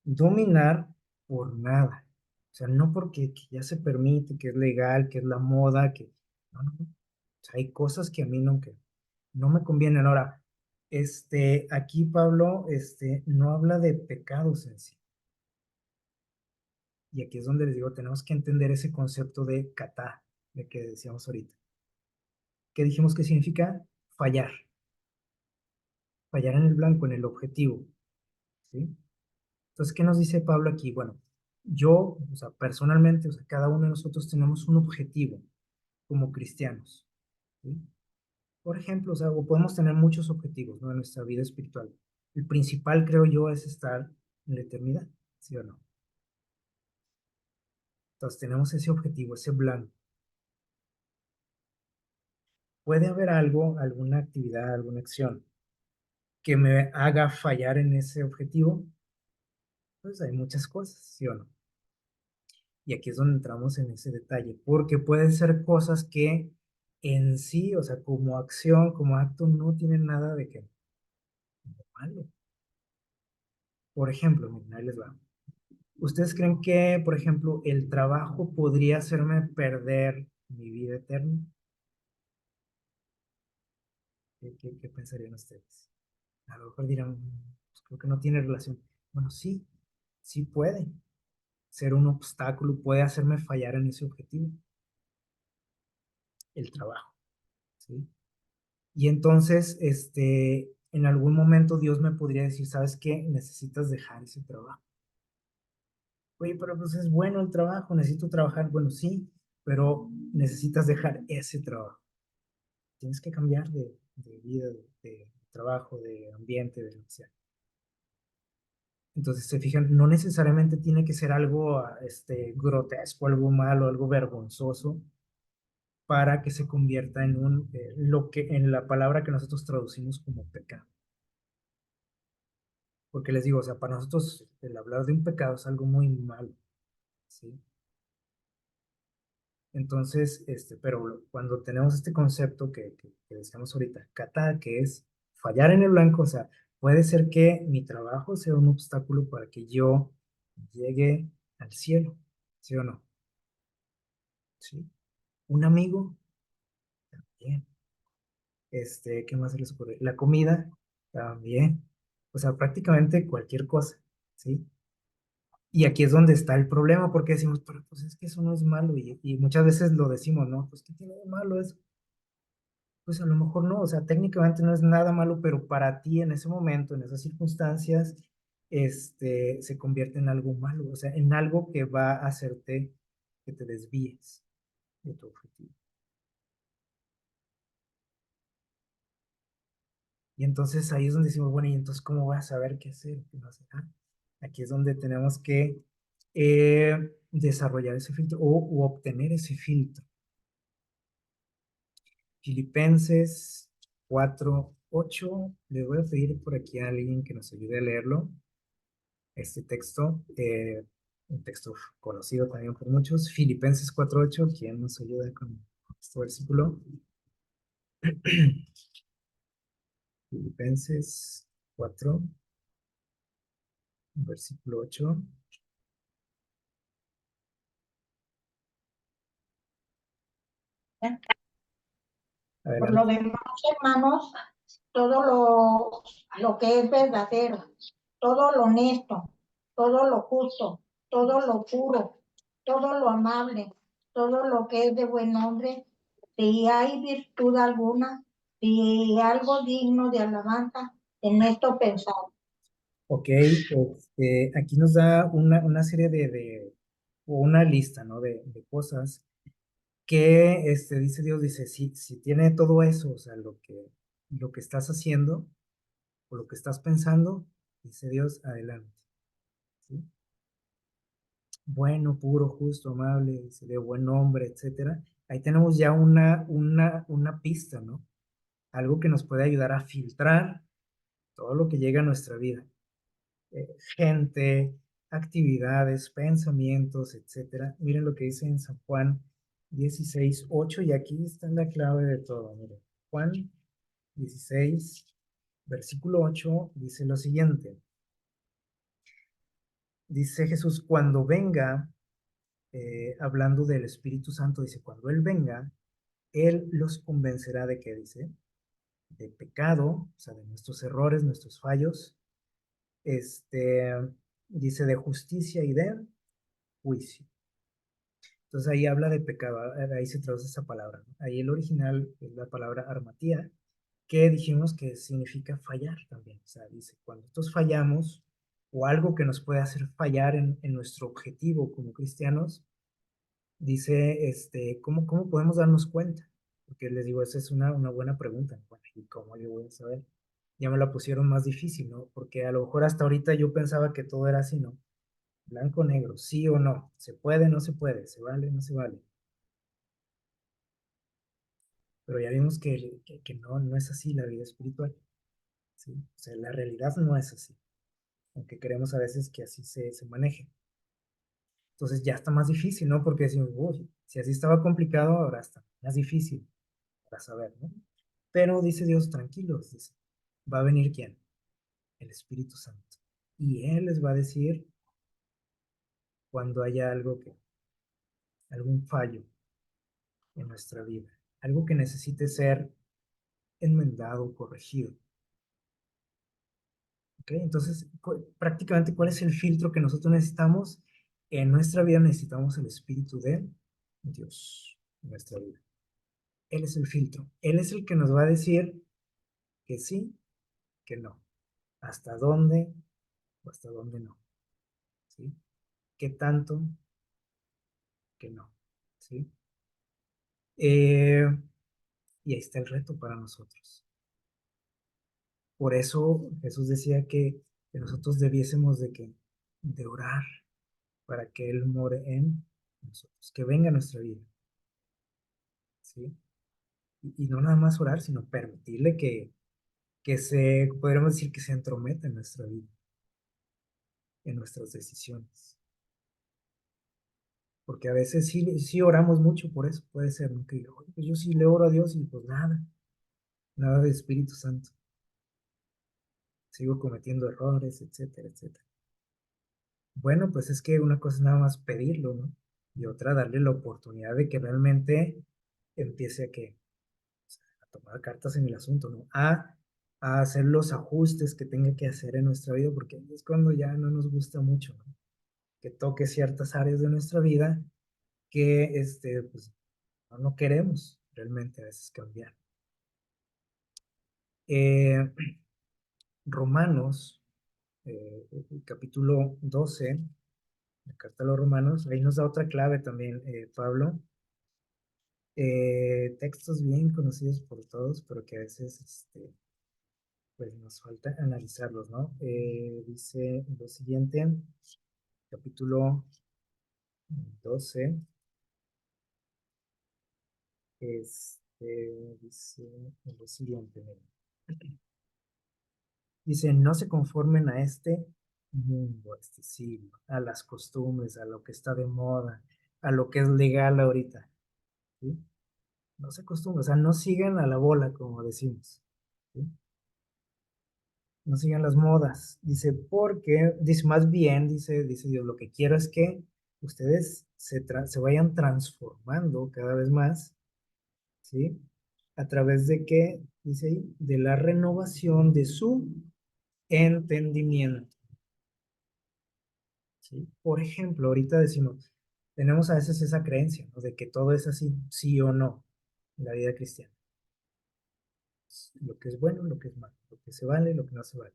dominar por nada. O sea, no porque que ya se permite, que es legal, que es la moda, que... No, no, no. O sea, hay cosas que a mí no me convienen. Ahora, aquí Pablo, no habla de pecados en sí. Y aquí es donde les digo, tenemos que entender ese concepto de kata, de que decíamos ahorita. ¿Qué dijimos que significa? Fallar. Fallar en el blanco, en el objetivo. ¿Sí? Entonces, ¿qué nos dice Pablo aquí? Bueno, yo, o sea, personalmente, o sea, cada uno de nosotros tenemos un objetivo como cristianos. ¿Sí? Por ejemplo, o sea, o podemos tener muchos objetivos, ¿no? En nuestra vida espiritual. El principal, creo yo, es estar en la eternidad, ¿sí o no? Entonces, tenemos ese objetivo, ese blanco. Puede haber algo, alguna actividad, alguna acción que me haga fallar en ese objetivo. Pues hay muchas cosas, ¿sí o no? Y aquí es donde entramos en ese detalle, porque pueden ser cosas que en sí, o sea, como acción, como acto, no tienen nada de que de malo. Por ejemplo, miren, ahí les va. ¿Ustedes creen que, por ejemplo, el trabajo podría hacerme perder mi vida eterna? ¿Qué pensarían ustedes? A lo mejor dirán, pues creo que no tiene relación. Bueno, sí, sí puede ser un obstáculo, puede hacerme fallar en ese objetivo, el trabajo, ¿sí? Y entonces, en algún momento Dios me podría decir, ¿sabes qué? Necesitas dejar ese trabajo. Oye, pero pues es bueno el trabajo, necesito trabajar. Bueno, sí, pero necesitas dejar ese trabajo. Tienes que cambiar de vida, de trabajo, de ambiente, de lo que sea. Entonces, se fijan, no necesariamente tiene que ser algo, grotesco, algo malo, algo vergonzoso, para que se convierta en en la palabra que nosotros traducimos como pecado. Porque les digo, o sea, para nosotros el hablar de un pecado es algo muy malo, ¿sí? Entonces, pero cuando tenemos este concepto que decíamos ahorita, kata, que es fallar en el blanco, o sea, puede ser que mi trabajo sea un obstáculo para que yo llegue al cielo, ¿sí o no? ¿Sí? Un amigo, bien. ¿Qué más se les ocurre? La comida, también. O sea, prácticamente cualquier cosa, ¿sí? Y aquí es donde está el problema, porque decimos, pero pues es que eso no es malo, y muchas veces lo decimos, ¿no? Pues ¿qué tiene de malo eso? Pues a lo mejor no, o sea, técnicamente no es nada malo, pero para ti en ese momento, en esas circunstancias, se convierte en algo malo, o sea, en algo que va a hacerte que te desvíes de tu objetivo. Y entonces ahí es donde decimos, bueno, ¿y entonces cómo voy a saber qué hacer? ¿Qué no hacer? Aquí es donde tenemos que desarrollar ese filtro o obtener ese filtro. Filipenses 4:8. Le voy a pedir por aquí a alguien que nos ayude a leerlo. Este texto, un texto conocido también por muchos. Filipenses 4:8. ¿Quién nos ayuda con este versículo? Filipenses 4, versículo 8. Por lo Adelante. demás, hermanos, todo lo que es verdadero, todo lo honesto, todo lo justo, todo lo puro, todo lo amable, todo lo que es de buen nombre, si hay virtud alguna, si hay algo digno de alabanza, en esto pensar. Ok, aquí nos da una serie o una lista, ¿no? De cosas que dice Dios, dice, si tiene todo eso, o sea, lo que estás haciendo o lo que estás pensando, dice Dios, adelante. ¿Sí? Bueno, puro, justo, amable, dice, de buen nombre, etcétera. Ahí tenemos ya una pista, ¿no? Algo que nos puede ayudar a filtrar todo lo que llega a nuestra vida. Gente, actividades, pensamientos, etcétera. Miren lo que dice en San Juan 16:8 y aquí está la clave de todo. Miren, Juan 16, versículo 8 dice lo siguiente. Dice Jesús, cuando venga, hablando del Espíritu Santo, dice, cuando Él venga, Él los convencerá de qué dice, de pecado, o sea, de nuestros errores, nuestros fallos, este, dice de justicia y de juicio. Entonces ahí habla de pecado, ahí se traduce esa palabra, ¿no? Ahí el original es la palabra armatía, que dijimos que significa fallar también. O sea, dice, cuando nosotros fallamos o algo que nos puede hacer fallar en nuestro objetivo como cristianos, dice, ¿cómo podemos darnos cuenta? Porque les digo, esa es una buena pregunta. Bueno, ¿y cómo yo voy a saber? Ya me la pusieron más difícil, ¿no? Porque a lo mejor hasta ahorita yo pensaba que todo era así, ¿no? Blanco, negro, sí o no, se puede, no se puede, se vale, no se vale. Pero ya vimos que no es así la vida espiritual, ¿sí? O sea, la realidad no es así, aunque queremos a veces que así se maneje. Entonces ya está más difícil, ¿no? Porque decimos, uy, si así estaba complicado, ahora está más difícil para saber, ¿no? Pero dice Dios, tranquilos, dice, ¿va a venir quién? El Espíritu Santo. Y Él les va a decir cuando haya algún fallo en nuestra vida, algo que necesite ser enmendado, corregido. ¿Ok? Entonces, prácticamente, ¿cuál es el filtro que nosotros necesitamos? En nuestra vida necesitamos el Espíritu de Dios en nuestra vida. Él es el filtro. Él es el que nos va a decir que sí, que no. Hasta dónde o hasta dónde no. ¿Sí? ¿Qué tanto que no? ¿Sí? Eh, y ahí está el reto para nosotros. Por eso Jesús decía que nosotros debiésemos de orar para que Él more en nosotros, que venga a nuestra vida. ¿Sí? Y no nada más orar, sino permitirle podríamos decir que se entrometa en nuestra vida, en nuestras decisiones. Porque a veces sí oramos mucho por eso, puede ser, ¿no? Que pues yo sí le oro a Dios y pues nada de Espíritu Santo. Sigo cometiendo errores, etcétera, etcétera. Bueno, pues es que una cosa es nada más pedirlo, ¿no? Y otra darle la oportunidad de que realmente empiece a tomar cartas en el asunto, ¿no? A hacer los ajustes que tenga que hacer en nuestra vida, porque es cuando ya no nos gusta mucho, ¿no? Que toque ciertas áreas de nuestra vida que, pues, no queremos realmente a veces cambiar. Eh, Romanos, capítulo 12, la carta a los Romanos, ahí nos da otra clave también, Pablo. Textos bien conocidos por todos, pero que a veces pues nos falta analizarlos, ¿no? Dice lo siguiente, capítulo 12, dice lo siguiente, miren. Dice, no se conformen a este mundo, a este siglo, a las costumbres, a lo que está de moda, a lo que es legal ahorita, ¿sí? No se acostumbren, o sea, no sigan a la bola, como decimos, ¿sí? No sigan las modas. Dice, porque, dice, más bien, dice Dios, lo que quiero es que ustedes se vayan transformando cada vez más, ¿sí? A través de qué, dice ahí, de la renovación de su entendimiento, ¿sí? Por ejemplo, ahorita decimos, tenemos a veces esa creencia, ¿no? De que todo es así, sí o no, en la vida cristiana. Lo que es bueno, lo que es malo, lo que se vale, lo que no se vale.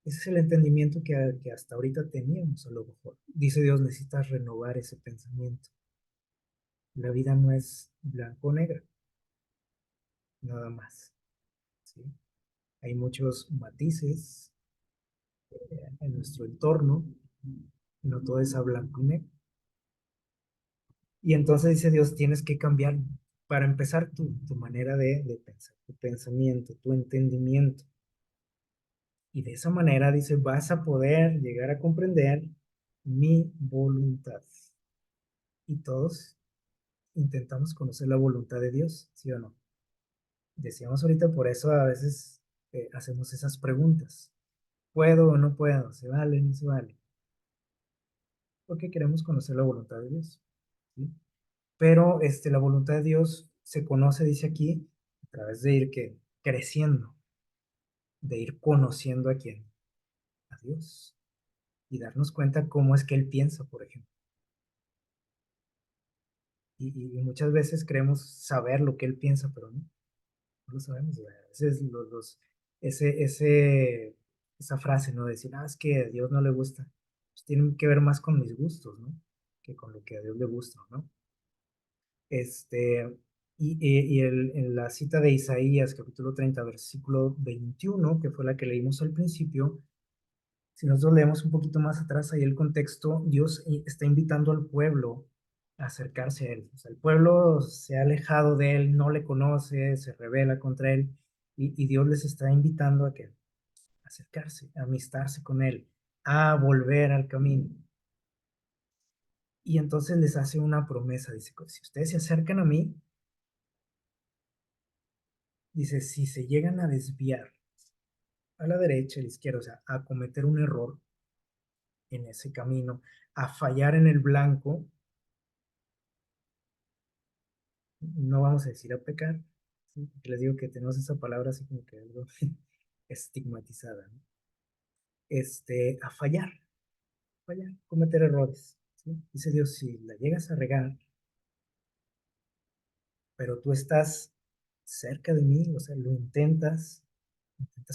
Ese es el entendimiento que hasta ahorita teníamos a lo mejor. Dice Dios, necesitas renovar ese pensamiento. La vida no es blanco o negro, nada más. ¿Sí? Hay muchos matices en nuestro entorno, no todo es a blanco y negro. Y entonces dice Dios, tienes que cambiar para empezar tu manera de pensar, tu pensamiento, tu entendimiento. Y de esa manera dice, vas a poder llegar a comprender mi voluntad. Y todos intentamos conocer la voluntad de Dios, ¿sí o no? Decíamos ahorita, por eso a veces hacemos esas preguntas. ¿Puedo o no puedo? ¿Se vale o no se vale? Porque queremos conocer la voluntad de Dios, ¿sí? Pero la voluntad de Dios se conoce, dice aquí, a través de ir creciendo, de ir conociendo a quién, a Dios, y darnos cuenta cómo es que Él piensa, por ejemplo. Y muchas veces creemos saber lo que Él piensa, pero no lo sabemos. A veces esa frase, ¿no? Decir, es que a Dios no le gusta, pues tiene que ver más con mis gustos, ¿no? Que con lo que a Dios le gusta, ¿no? Este, en la cita de Isaías, capítulo 30 versículo 21 que fue la que leímos al principio, si nosotros leemos un poquito más atrás, ahí el contexto, Dios está invitando al pueblo a acercarse a Él. O sea, el pueblo se ha alejado de Él, no le conoce, se rebela contra Él, y Dios les está invitando a que acercarse, a amistarse con Él, a volver al camino. Y entonces les hace una promesa, dice, si ustedes se acercan a mí, dice, si se llegan a desviar a la derecha, a la izquierda, o sea, a cometer un error en ese camino, a fallar en el blanco, no vamos a decir a pecar, ¿sí? Porque les digo que tenemos esa palabra así como que algo estigmatizada, ¿no? A fallar, cometer errores, ¿sí? Dice Dios, si la llegas a regar, pero tú estás cerca de mí, o sea, lo intentas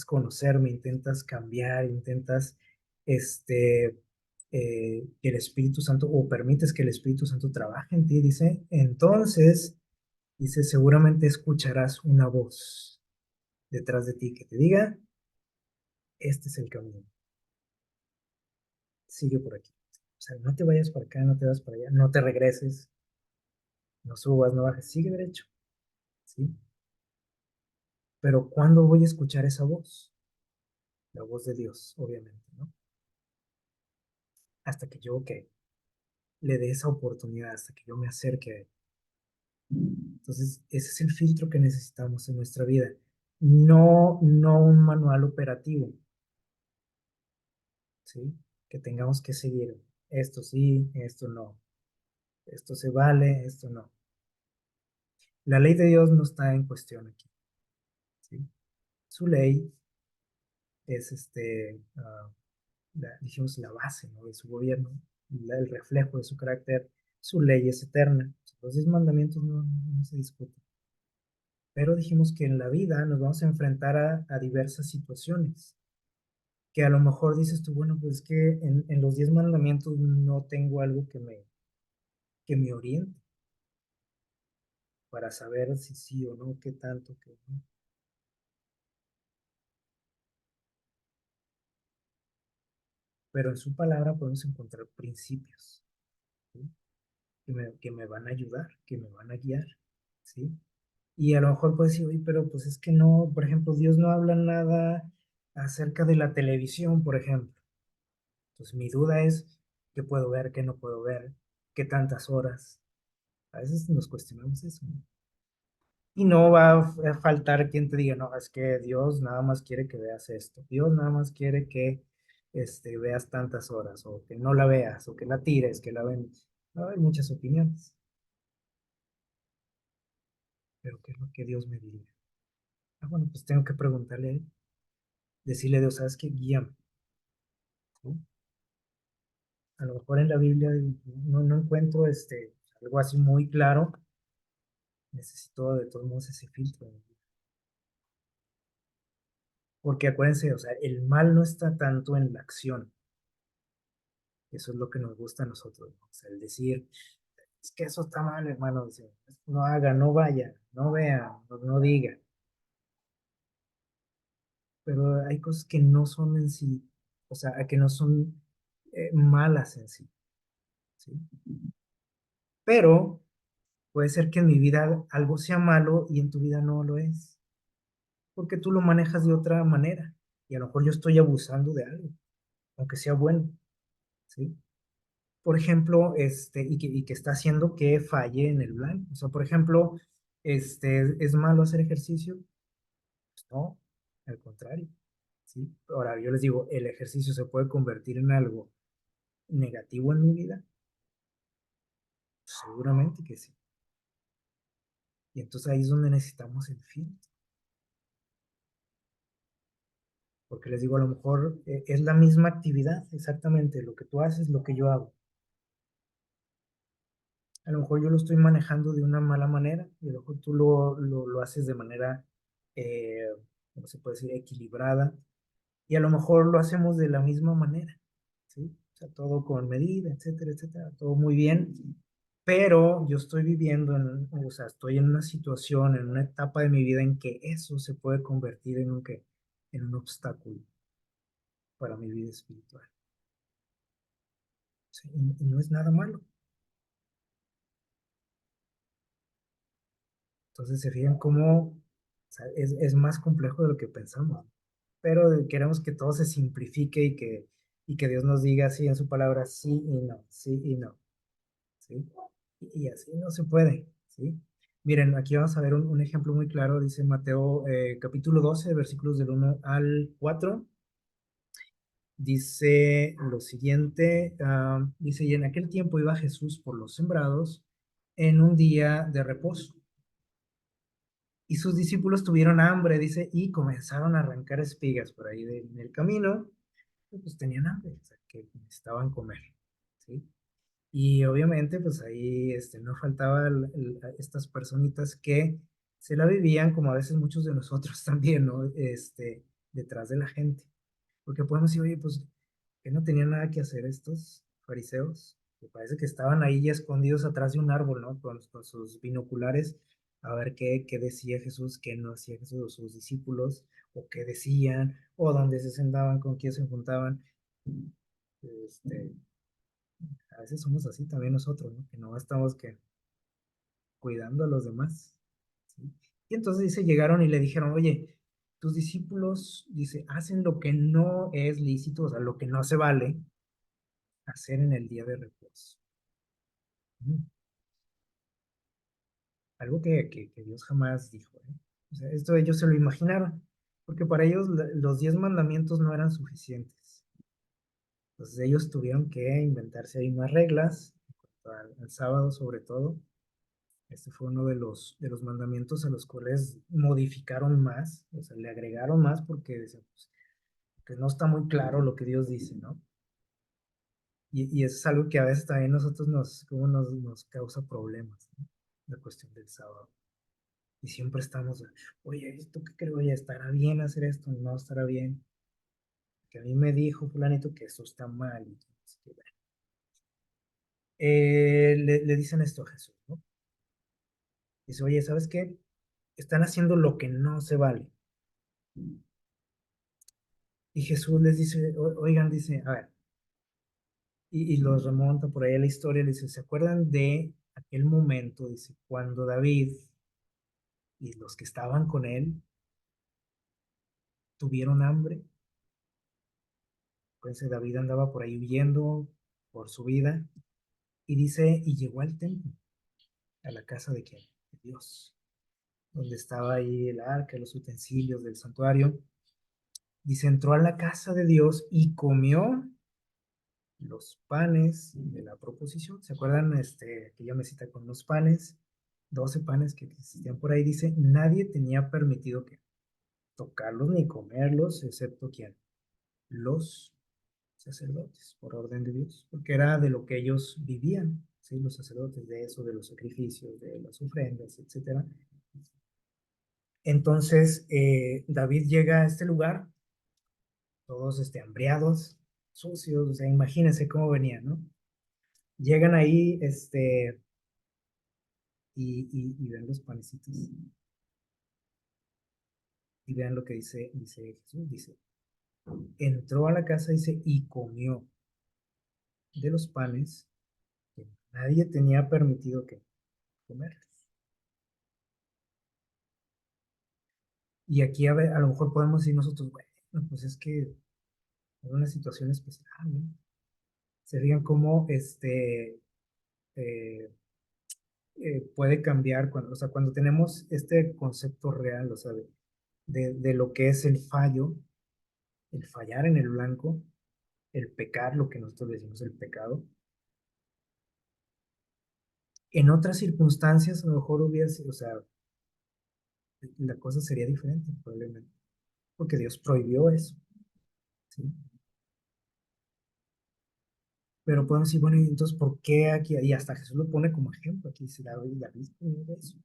conocerme, intentas cambiar, intentas, que el Espíritu Santo, o permites que el Espíritu Santo trabaje en ti, dice, entonces, dice, seguramente escucharás una voz detrás de ti que te diga, este es el camino, sigue por aquí. O sea, no te vayas para acá, no te vas para allá, no te regreses, no subas, no bajes, sigue derecho, ¿sí? Pero ¿cuándo voy a escuchar esa voz? La voz de Dios, obviamente, ¿no? Hasta que yo, que le dé esa oportunidad, hasta que yo me acerque a Él. Entonces, ese es el filtro que necesitamos en nuestra vida. No un manual operativo, ¿sí? Que tengamos que seguir. Esto sí, esto no. Esto se vale, esto no. La ley de Dios no está en cuestión aquí, ¿sí? Su ley es dijimos, la base, ¿no? De su gobierno, el reflejo de su carácter. Su ley es eterna. Los 10 mandamientos no se discuten. Pero dijimos que en la vida nos vamos a enfrentar a diversas situaciones, que a lo mejor dices tú, bueno, pues es que en los 10 mandamientos no tengo algo que me oriente para saber si sí o no, qué tanto, qué no. Pero en su palabra podemos encontrar principios, ¿sí? Que me van a ayudar, que me van a guiar, ¿sí? Y a lo mejor puedes decir, oye, pero pues es que no, por ejemplo, Dios no habla nada acerca de la televisión, por ejemplo. Entonces mi duda es, ¿qué puedo ver, qué no puedo ver, qué tantas horas? A veces nos cuestionamos eso, ¿no? Y no va a faltar quien te diga, no, es que Dios nada más quiere que veas esto. Dios nada más quiere que veas tantas horas, o que no la veas, o que la tires, que la ven. No, hay muchas opiniones, pero ¿qué es lo que Dios me diría? Bueno, pues tengo que preguntarle a Él, decirle a Dios, ¿sabes qué? Guíame, ¿no? A lo mejor en la Biblia no encuentro algo así muy claro, necesito de todos modos ese filtro. porque acuérdense, o sea, el mal no está tanto en la acción, eso es lo que nos gusta a nosotros, ¿no? O sea, el decir, es que eso está mal, hermano, dice, no haga, no vaya, no vea, no diga, pero hay cosas que no son en sí, o sea, que no son malas en sí, ¿sí? Pero puede ser que en mi vida algo sea malo y en tu vida no lo es, porque tú lo manejas de otra manera y a lo mejor yo estoy abusando de algo, aunque sea bueno, ¿sí? Por ejemplo, y que está haciendo que falle en el plan. O sea, por ejemplo, ¿es malo hacer ejercicio? Pues no, al contrario, ¿sí? Ahora, yo les digo, ¿el ejercicio se puede convertir en algo negativo en mi vida? Seguramente que sí. Y entonces ahí es donde necesitamos el fin. Porque les digo, a lo mejor es la misma actividad, exactamente, lo que tú haces, lo que yo hago. A lo mejor yo lo estoy manejando de una mala manera y a lo mejor tú lo haces de manera, eh, ¿cómo se puede decir?, equilibrada. Y a lo mejor lo hacemos de la misma manera, ¿sí? O sea, todo con medida, etcétera, etcétera, todo muy bien. Pero yo estoy viviendo o sea, estoy en una situación, en una etapa de mi vida en que eso se puede convertir en en un obstáculo para mi vida espiritual. ¿Sí? Y no es nada malo. Entonces se fijan cómo, o sea, es más complejo de lo que pensamos, pero queremos que todo se simplifique y que Dios nos diga así en su palabra, sí y no, ¿sí? Y así no se puede, ¿sí? Miren, aquí vamos a ver un ejemplo muy claro, dice Mateo capítulo 12, versículos del 1 al 4. Dice lo siguiente, dice, y en aquel tiempo iba Jesús por los sembrados en un día de reposo. Y sus discípulos tuvieron hambre, dice, y comenzaron a arrancar espigas por ahí en el camino, y pues tenían hambre, o sea, que necesitaban comer, ¿sí? Y obviamente, pues ahí no faltaba estas personitas que se la vivían, como a veces muchos de nosotros también, ¿no? Detrás de la gente. Porque podemos decir, oye, pues, que no tenían nada que hacer estos fariseos, que parece que estaban ahí ya escondidos atrás de un árbol, ¿no? Con sus binoculares, a ver qué decía Jesús, qué no hacía Jesús o sus discípulos, o qué decían, o dónde se sentaban, con quién se juntaban. Este, a veces somos así también nosotros, ¿no? Que no estamos que cuidando a los demás, ¿sí? Y entonces dice, llegaron y le dijeron, oye, tus discípulos, dice, hacen lo que no es lícito, o sea, lo que no se vale hacer en el día de reposo. Mm, Algo que Dios jamás dijo, ¿eh? O sea, esto ellos se lo imaginaron, porque para ellos los 10 mandamientos no eran suficientes. Entonces ellos tuvieron que inventarse ahí más reglas, al sábado sobre todo. Este fue uno de los mandamientos a los cuales modificaron más, o sea, le agregaron más porque decían, pues, que no está muy claro lo que Dios dice, ¿no? Y eso es algo que a veces también nosotros como nos causa problemas, ¿no? La cuestión del sábado. Y siempre estamos, oye, ¿esto qué creo? Oye, ¿estará bien hacer esto? No estará bien. Que a mí me dijo fulanito que eso está mal. Entonces, bueno. Le dicen esto a Jesús, ¿no? Dice, oye, ¿sabes qué? Están haciendo lo que no se vale. Y Jesús les dice, oigan, dice, a ver, y los remonta por ahí a la historia, le dice, ¿se acuerdan de aquel momento? Dice, cuando David y los que estaban con él tuvieron hambre. Pues David andaba por ahí huyendo por su vida y dice, y llegó al templo, a la casa de quién, de Dios, donde estaba ahí el arca, los utensilios del santuario. Dice, entró a la casa de Dios y comió los panes de la proposición. ¿Se acuerdan aquella mesita con los panes? 12 panes que existían por ahí. Dice, nadie tenía permitido que tocarlos ni comerlos, excepto quién, los sacerdotes, por orden de Dios, porque era de lo que ellos vivían, ¿sí? Los sacerdotes, de eso, de los sacrificios, de las ofrendas, etcétera. Entonces, David llega a este lugar todos hambriados, sucios, o sea, imagínense cómo venían, ¿no? Llegan ahí, y ven los panecitos, y vean lo que dice Jesús, dice, entró a la casa, dice, y comió de los panes que nadie tenía permitido que comer. Y aquí a lo mejor podemos decir nosotros, bueno, pues es que es una situación especial, ¿no? Se fijan cómo eh, puede cambiar cuando, o sea, cuando tenemos este concepto real, o sea, de lo que es el fallar en el blanco, el pecar, lo que nosotros decimos el pecado. En otras circunstancias, a lo mejor hubiera sido, o sea, la cosa sería diferente, probablemente, porque Dios prohibió eso, ¿sí? Pero podemos decir, bueno, y entonces, ¿por qué aquí? Y hasta Jesús lo pone como ejemplo aquí, si la viste, mira eso.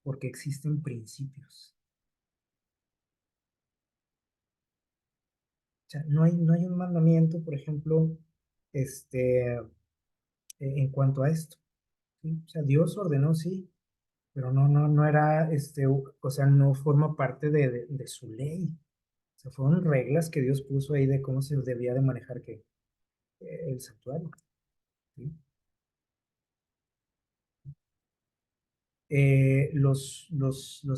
Porque existen principios. O sea, no hay un mandamiento, por ejemplo, en cuanto a esto, ¿sí? O sea, Dios ordenó, sí, pero no era, o sea, no forma parte de su ley. O sea, fueron reglas que Dios puso ahí de cómo se debía de manejar el santuario, ¿sí? Los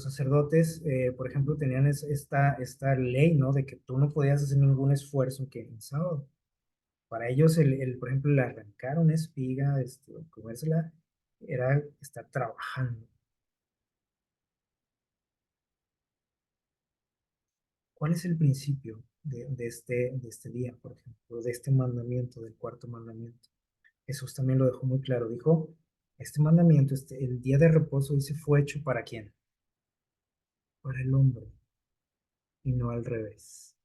sacerdotes, por ejemplo, tenían esta ley, ¿no? De que tú no podías hacer ningún esfuerzo que en sábado. Para ellos, por ejemplo, el arrancar una espiga, comérsela, era estar trabajando. ¿Cuál es el principio de este día, por ejemplo, de este mandamiento, del cuarto mandamiento? Jesús también lo dejó muy claro. Dijo, este mandamiento, el día de reposo, dice, fue hecho ¿para quién? Para el hombre, y no al revés.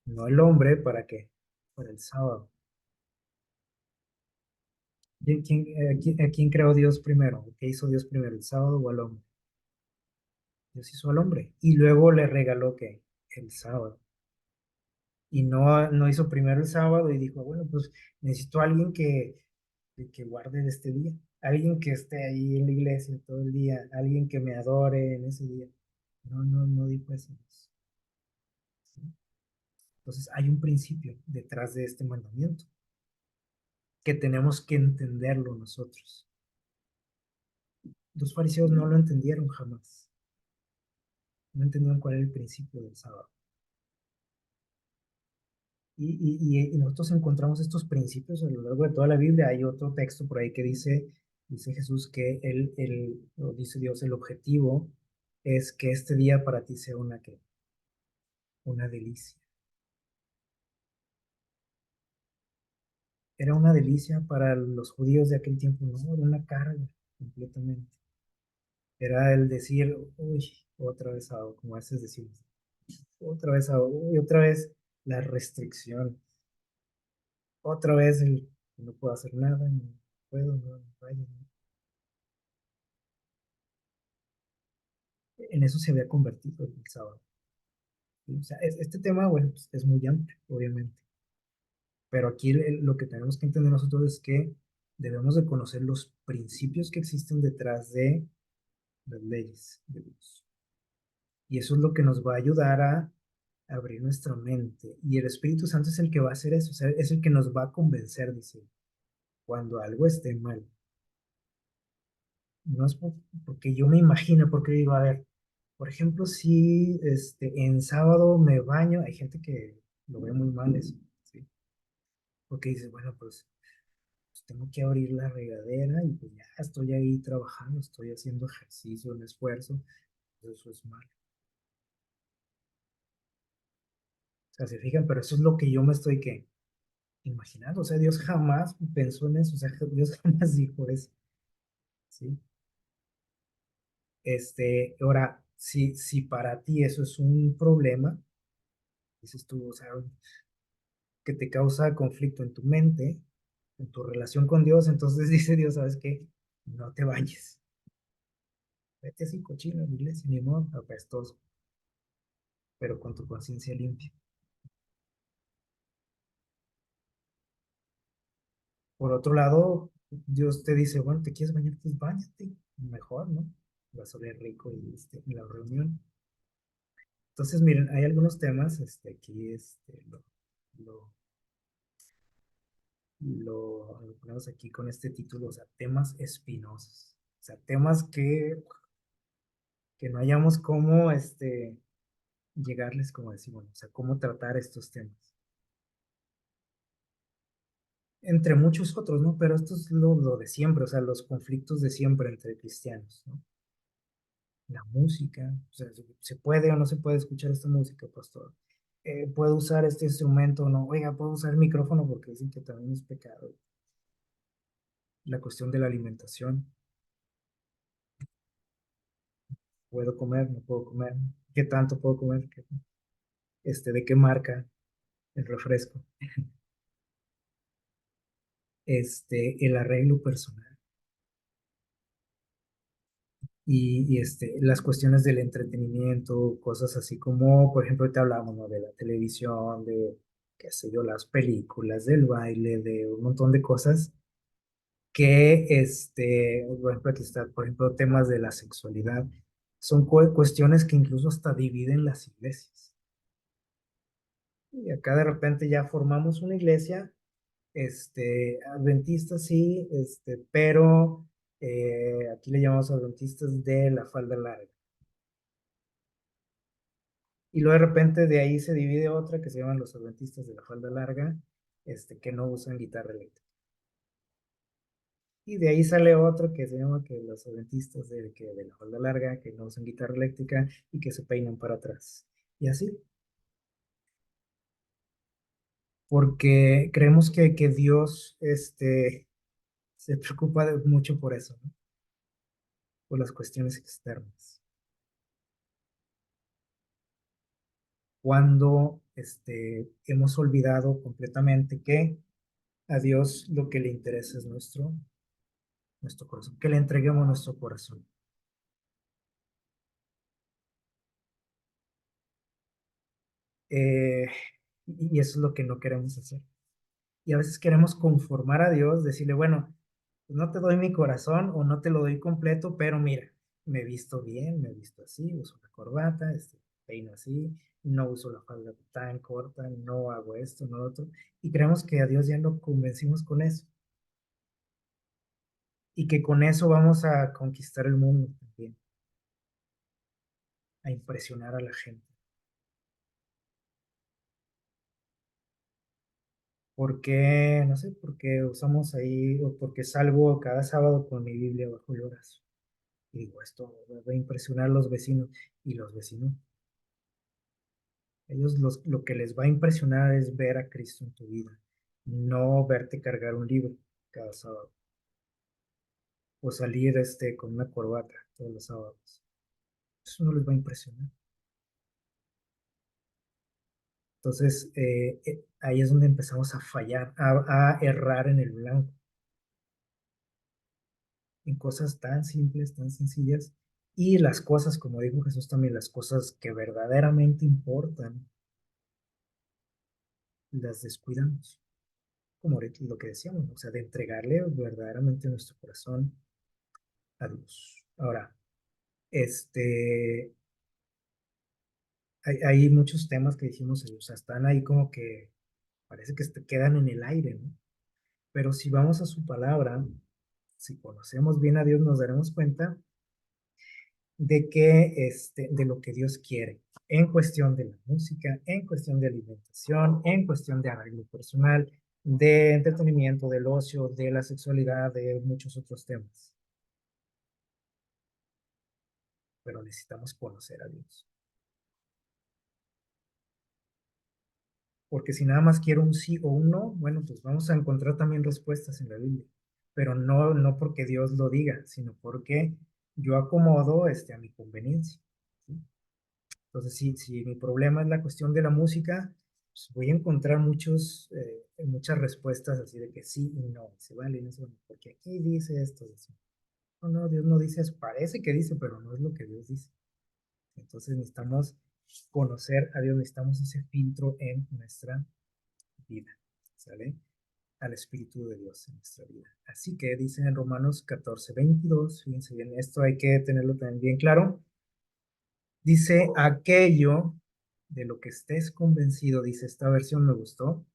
No el hombre, ¿para qué? Para el sábado. ¿A quién creó Dios primero? ¿Qué hizo Dios primero, el sábado o al hombre? Dios hizo al hombre. Y luego le regaló ¿qué? El sábado. Y no hizo primero el sábado y dijo, bueno, pues necesito a alguien que guarde de este día. Alguien que esté ahí en la iglesia todo el día. Alguien que me adore en ese día. No dijo eso. ¿Sí? Entonces hay un principio detrás de este mandamiento que tenemos que entenderlo nosotros. Los fariseos no lo entendieron jamás. No entendieron cuál era el principio del sábado. Y nosotros encontramos estos principios a lo largo de toda la Biblia. Hay otro texto por ahí que dice Jesús que o dice Dios, el objetivo es que este día para ti sea una delicia. Era una delicia para los judíos de aquel tiempo, no, era una carga completamente. Era el decir, uy, otra vez sábado, como a veces decimos, otra vez sábado, uy, otra vez la restricción, otra vez el que no puedo hacer nada, no puedo, no, vaya, no. En eso se había convertido el sábado. ¿Sí? O sea, este tema, bueno, pues, es muy amplio, obviamente, pero aquí lo que tenemos que entender nosotros es que debemos de conocer los principios que existen detrás de las leyes de Dios. Y eso es lo que nos va a ayudar a abrir nuestra mente. Y el Espíritu Santo es el que va a hacer eso, o sea, es el que nos va a convencer, dice, cuando algo esté mal. No es porque yo me imagino, porque digo, a ver, por ejemplo, si en sábado me baño, hay gente que lo ve muy mal eso, ¿sí? Porque dice, bueno, pues tengo que abrir la regadera y pues ya estoy ahí trabajando, estoy haciendo ejercicio, un esfuerzo, pues eso es malo. O sea, se fijan, pero eso es lo que yo me estoy que imaginando, o sea, Dios jamás pensó en eso, o sea, Dios jamás dijo eso, ¿sí? Ahora, si para ti eso es un problema, dices tú, o sea, que te causa conflicto en tu mente, en tu relación con Dios, entonces dice Dios, ¿sabes qué? No te bañes. Vete así cochino a la iglesia, ni modo, apestoso, pero con tu conciencia limpia. Por otro lado, Dios te dice, bueno, ¿te quieres bañar? Pues bañate, mejor, ¿no? Vas a ver rico y, en la reunión. Entonces, miren, hay algunos temas, aquí, lo, lo ponemos aquí con este título, o sea, temas espinosos, o sea, temas que no hayamos cómo, llegarles, como decimos, o sea, cómo tratar estos temas. Entre muchos otros, ¿no? Pero esto es lo de siempre, o sea, los conflictos de siempre entre cristianos, ¿no? La música, o sea, ¿se puede o no se puede escuchar esta música, pastor? ¿Puedo usar este instrumento o no? Oiga, ¿puedo usar el micrófono? Porque dicen que también es pecado. La cuestión de la alimentación, ¿puedo comer? ¿No puedo comer? ¿Qué tanto puedo comer? ¿De qué marca el refresco? El arreglo personal las cuestiones del entretenimiento, cosas así como, por ejemplo, te hablamos, ¿no? De la televisión, de, qué sé yo, las películas, del baile, de un montón de cosas que, por ejemplo, aquí está, por ejemplo, temas de la sexualidad, son cuestiones que incluso hasta dividen las iglesias. Y acá de repente ya formamos una iglesia, adventistas sí, pero aquí le llamamos adventistas de la falda larga. Y luego de repente de ahí se divide otra que se llaman los adventistas de la falda larga, que no usan guitarra eléctrica. Y de ahí sale otro que se llama que los adventistas de la falda larga, que no usan guitarra eléctrica y que se peinan para atrás. Y así, porque creemos que Dios se preocupa mucho por eso, ¿no? Por las cuestiones externas. Cuando hemos olvidado completamente que a Dios lo que le interesa es nuestro corazón, que le entreguemos nuestro corazón. Eh, y eso es lo que no queremos hacer. Y a veces queremos conformar a Dios, decirle, bueno, pues no te doy mi corazón o no te lo doy completo, pero mira, me he visto bien, me he visto así, uso la corbata, peino así, no uso la falda tan corta, no hago esto, no lo otro. Y creemos que a Dios ya lo convencimos con eso. Y que con eso vamos a conquistar el mundo también, a impresionar a la gente. Porque, no sé, porque usamos ahí, o porque salgo cada sábado con mi Biblia bajo el brazo. Y digo, esto va a impresionar a los vecinos. Y los vecinos, ellos lo que les va a impresionar es ver a Cristo en tu vida, no verte cargar un libro cada sábado, o salir con una corbata todos los sábados. Eso no les va a impresionar. Entonces, ahí es donde empezamos a fallar, a errar en el blanco, en cosas tan simples, tan sencillas, y las cosas, como dijo Jesús también, las cosas que verdaderamente importan, las descuidamos, como ahorita lo que decíamos, o sea, de entregarle verdaderamente nuestro corazón a Dios. Ahora, este, hay muchos temas que dijimos, o sea, están ahí como que parece que quedan en el aire, ¿no? Pero si vamos a su palabra, si conocemos bien a Dios, nos daremos cuenta de que de lo que Dios quiere en cuestión de la música, en cuestión de alimentación, en cuestión de arreglo personal, de entretenimiento, del ocio, de la sexualidad, de muchos otros temas. Pero necesitamos conocer a Dios. Porque si nada más quiero un sí o un no, bueno, pues vamos a encontrar también respuestas en la Biblia. Pero no porque Dios lo diga, sino porque yo acomodo a mi conveniencia. ¿Sí? Entonces, si mi problema es la cuestión de la música, pues voy a encontrar muchas respuestas así de que sí y no, se vale, no se vale, porque aquí dice esto, eso. No, no, Dios no dice eso, parece que dice, pero no es lo que Dios dice. Entonces necesitamos conocer a Dios, necesitamos ese filtro en nuestra vida, ¿sale? Al Espíritu de Dios en nuestra vida. Así que dice en Romanos 14:22, fíjense bien, esto hay que tenerlo también bien claro. Dice, aquello de lo que estés convencido, dice, esta versión me gustó,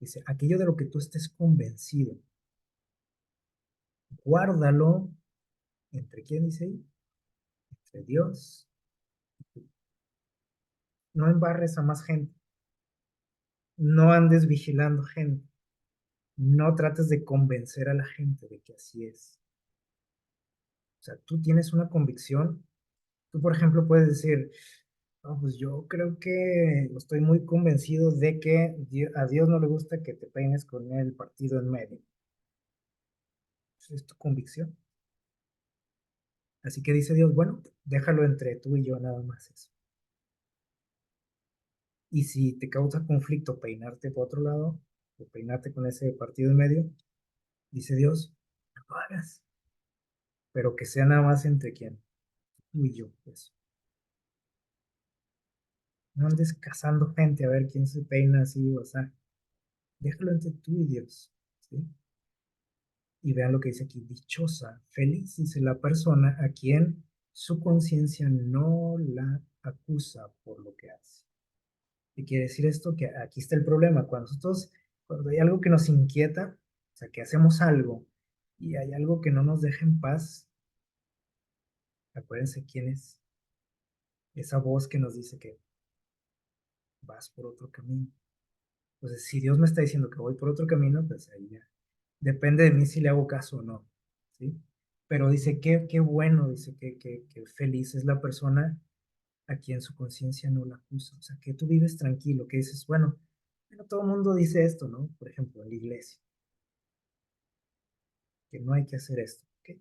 dice, aquello de lo que tú estés convencido, guárdalo, ¿entre quién dice ahí? Entre Dios. No embarres a más gente, no andes vigilando gente, no trates de convencer a la gente de que así es. O sea, tú tienes una convicción, tú por ejemplo puedes decir, no, pues yo creo que estoy muy convencido de que a Dios no le gusta que te peines con el partido en medio. Pues es tu convicción. Así que dice Dios, bueno, déjalo entre tú y yo nada más eso. Y si te causa conflicto peinarte por otro lado, o peinarte con ese partido en medio, dice Dios, no lo hagas, pero que sea nada más entre quién, tú y yo, pues. No andes cazando gente a ver quién se peina así o sea, déjalo entre tú y Dios, ¿sí? Y vean lo que dice aquí, dichosa, feliz, dice la persona a quien su conciencia no la acusa por lo que hace. ¿Qué quiere decir esto? Que aquí está el problema. Cuando hay algo que nos inquieta, o sea, que hacemos algo y hay algo que no nos deja en paz, acuérdense quién es esa voz que nos dice que vas por otro camino. Entonces, si Dios me está diciendo que voy por otro camino, pues ahí ya. Depende de mí si le hago caso o no, ¿sí? Pero dice, qué bueno, dice que feliz es la persona a quien su conciencia no la acusa. O sea, que tú vives tranquilo, que dices, bueno, todo el mundo dice esto, ¿no? Por ejemplo, en la iglesia, que no hay que hacer esto. ¿Ok?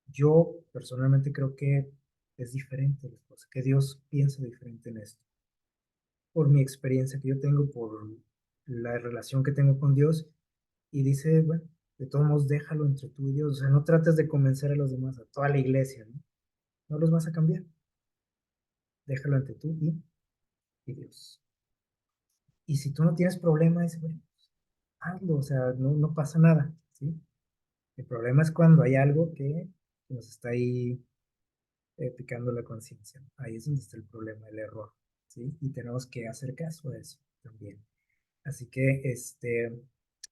Yo personalmente creo que es diferente la cosa, que Dios piensa diferente en esto. Por mi experiencia que yo tengo, por la relación que tengo con Dios, y dice, bueno, de todos modos, déjalo entre tú y Dios. O sea, no trates de convencer a los demás, a toda la iglesia, ¿no? No los vas a cambiar. Déjalo entre tú y Dios. Y si tú no tienes problema, dice, bueno, hazlo, o sea, no, no pasa nada, ¿sí? El problema es cuando hay algo que nos está ahí picando la conciencia. Ahí es donde está el problema, el error, ¿sí? Y tenemos que hacer caso a eso también. Así que,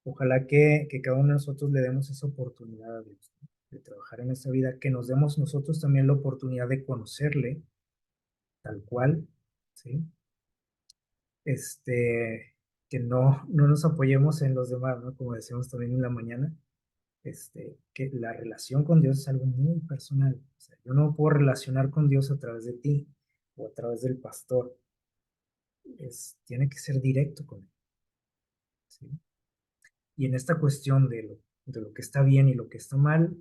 ojalá que cada uno de nosotros le demos esa oportunidad a Dios, ¿no? De trabajar en esta vida, que nos demos nosotros también la oportunidad de conocerle tal cual, ¿sí? Que no nos apoyemos en los demás, ¿no? Como decíamos también en la mañana, que la relación con Dios es algo muy personal. O sea, yo no puedo relacionar con Dios a través de ti o a través del pastor. Tiene que ser directo con él, ¿sí? Y en esta cuestión de lo que está bien y lo que está mal,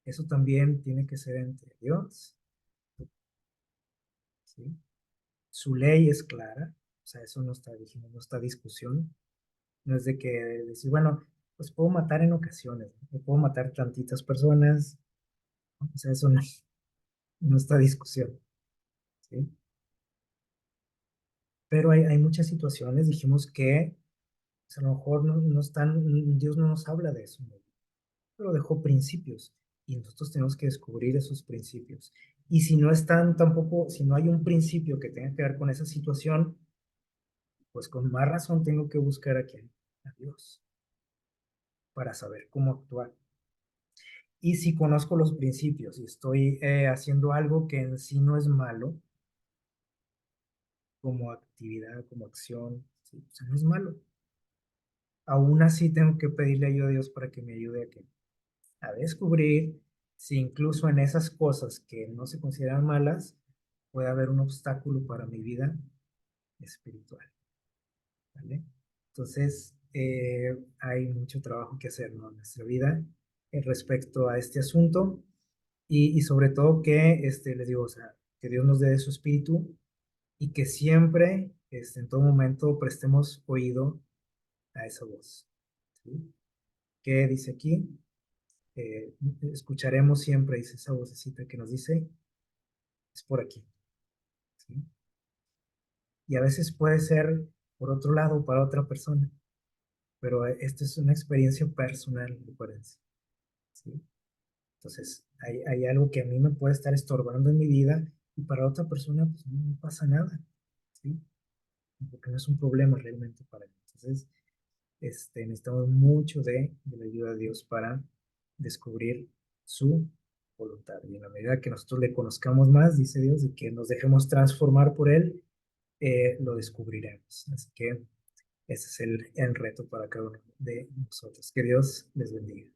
eso también tiene que ser entre Dios, ¿sí? Su ley es clara, o sea, eso no está, dijimos, no está discusión. No es de que decir, bueno, pues puedo matar en ocasiones, ¿no? Puedo matar tantitas personas, ¿no? O sea, eso no está discusión, ¿sí? Pero hay muchas situaciones, dijimos que pues, a lo mejor no están, Dios no nos habla de eso, ¿no? Pero dejó principios y nosotros tenemos que descubrir esos principios. Y si no están tampoco, si no hay un principio que tenga que ver con esa situación, pues con más razón tengo que buscar a quién, a Dios, para saber cómo actuar. Y si conozco los principios y estoy haciendo algo que en sí no es malo, como actividad, como acción, ¿sí? O sea, no es malo. Aún así tengo que pedirle ayuda a Dios para que me ayude a descubrir si incluso en esas cosas que no se consideran malas puede haber un obstáculo para mi vida espiritual, ¿vale? Entonces, hay mucho trabajo que hacer, ¿no? En nuestra vida respecto a este asunto y sobre todo que, les digo, o sea, que Dios nos dé de su espíritu y que siempre, en todo momento, prestemos oído a esa voz, ¿sí? ¿Qué dice aquí? escucharemos siempre, dice esa vocecita que nos dice, es por aquí, ¿sí? Y a veces puede ser por otro lado para otra persona, pero esta es una experiencia personal, acuérdense, ¿sí? Entonces, hay algo que a mí me puede estar estorbando en mi vida y para otra persona pues, no pasa nada, ¿sí? Porque no es un problema realmente para él. Entonces, necesitamos mucho de la ayuda de Dios para descubrir su voluntad. Y en la medida que nosotros le conozcamos más, dice Dios, y que nos dejemos transformar por Él, lo descubriremos. Así que ese es el reto para cada uno de nosotros. Que Dios les bendiga.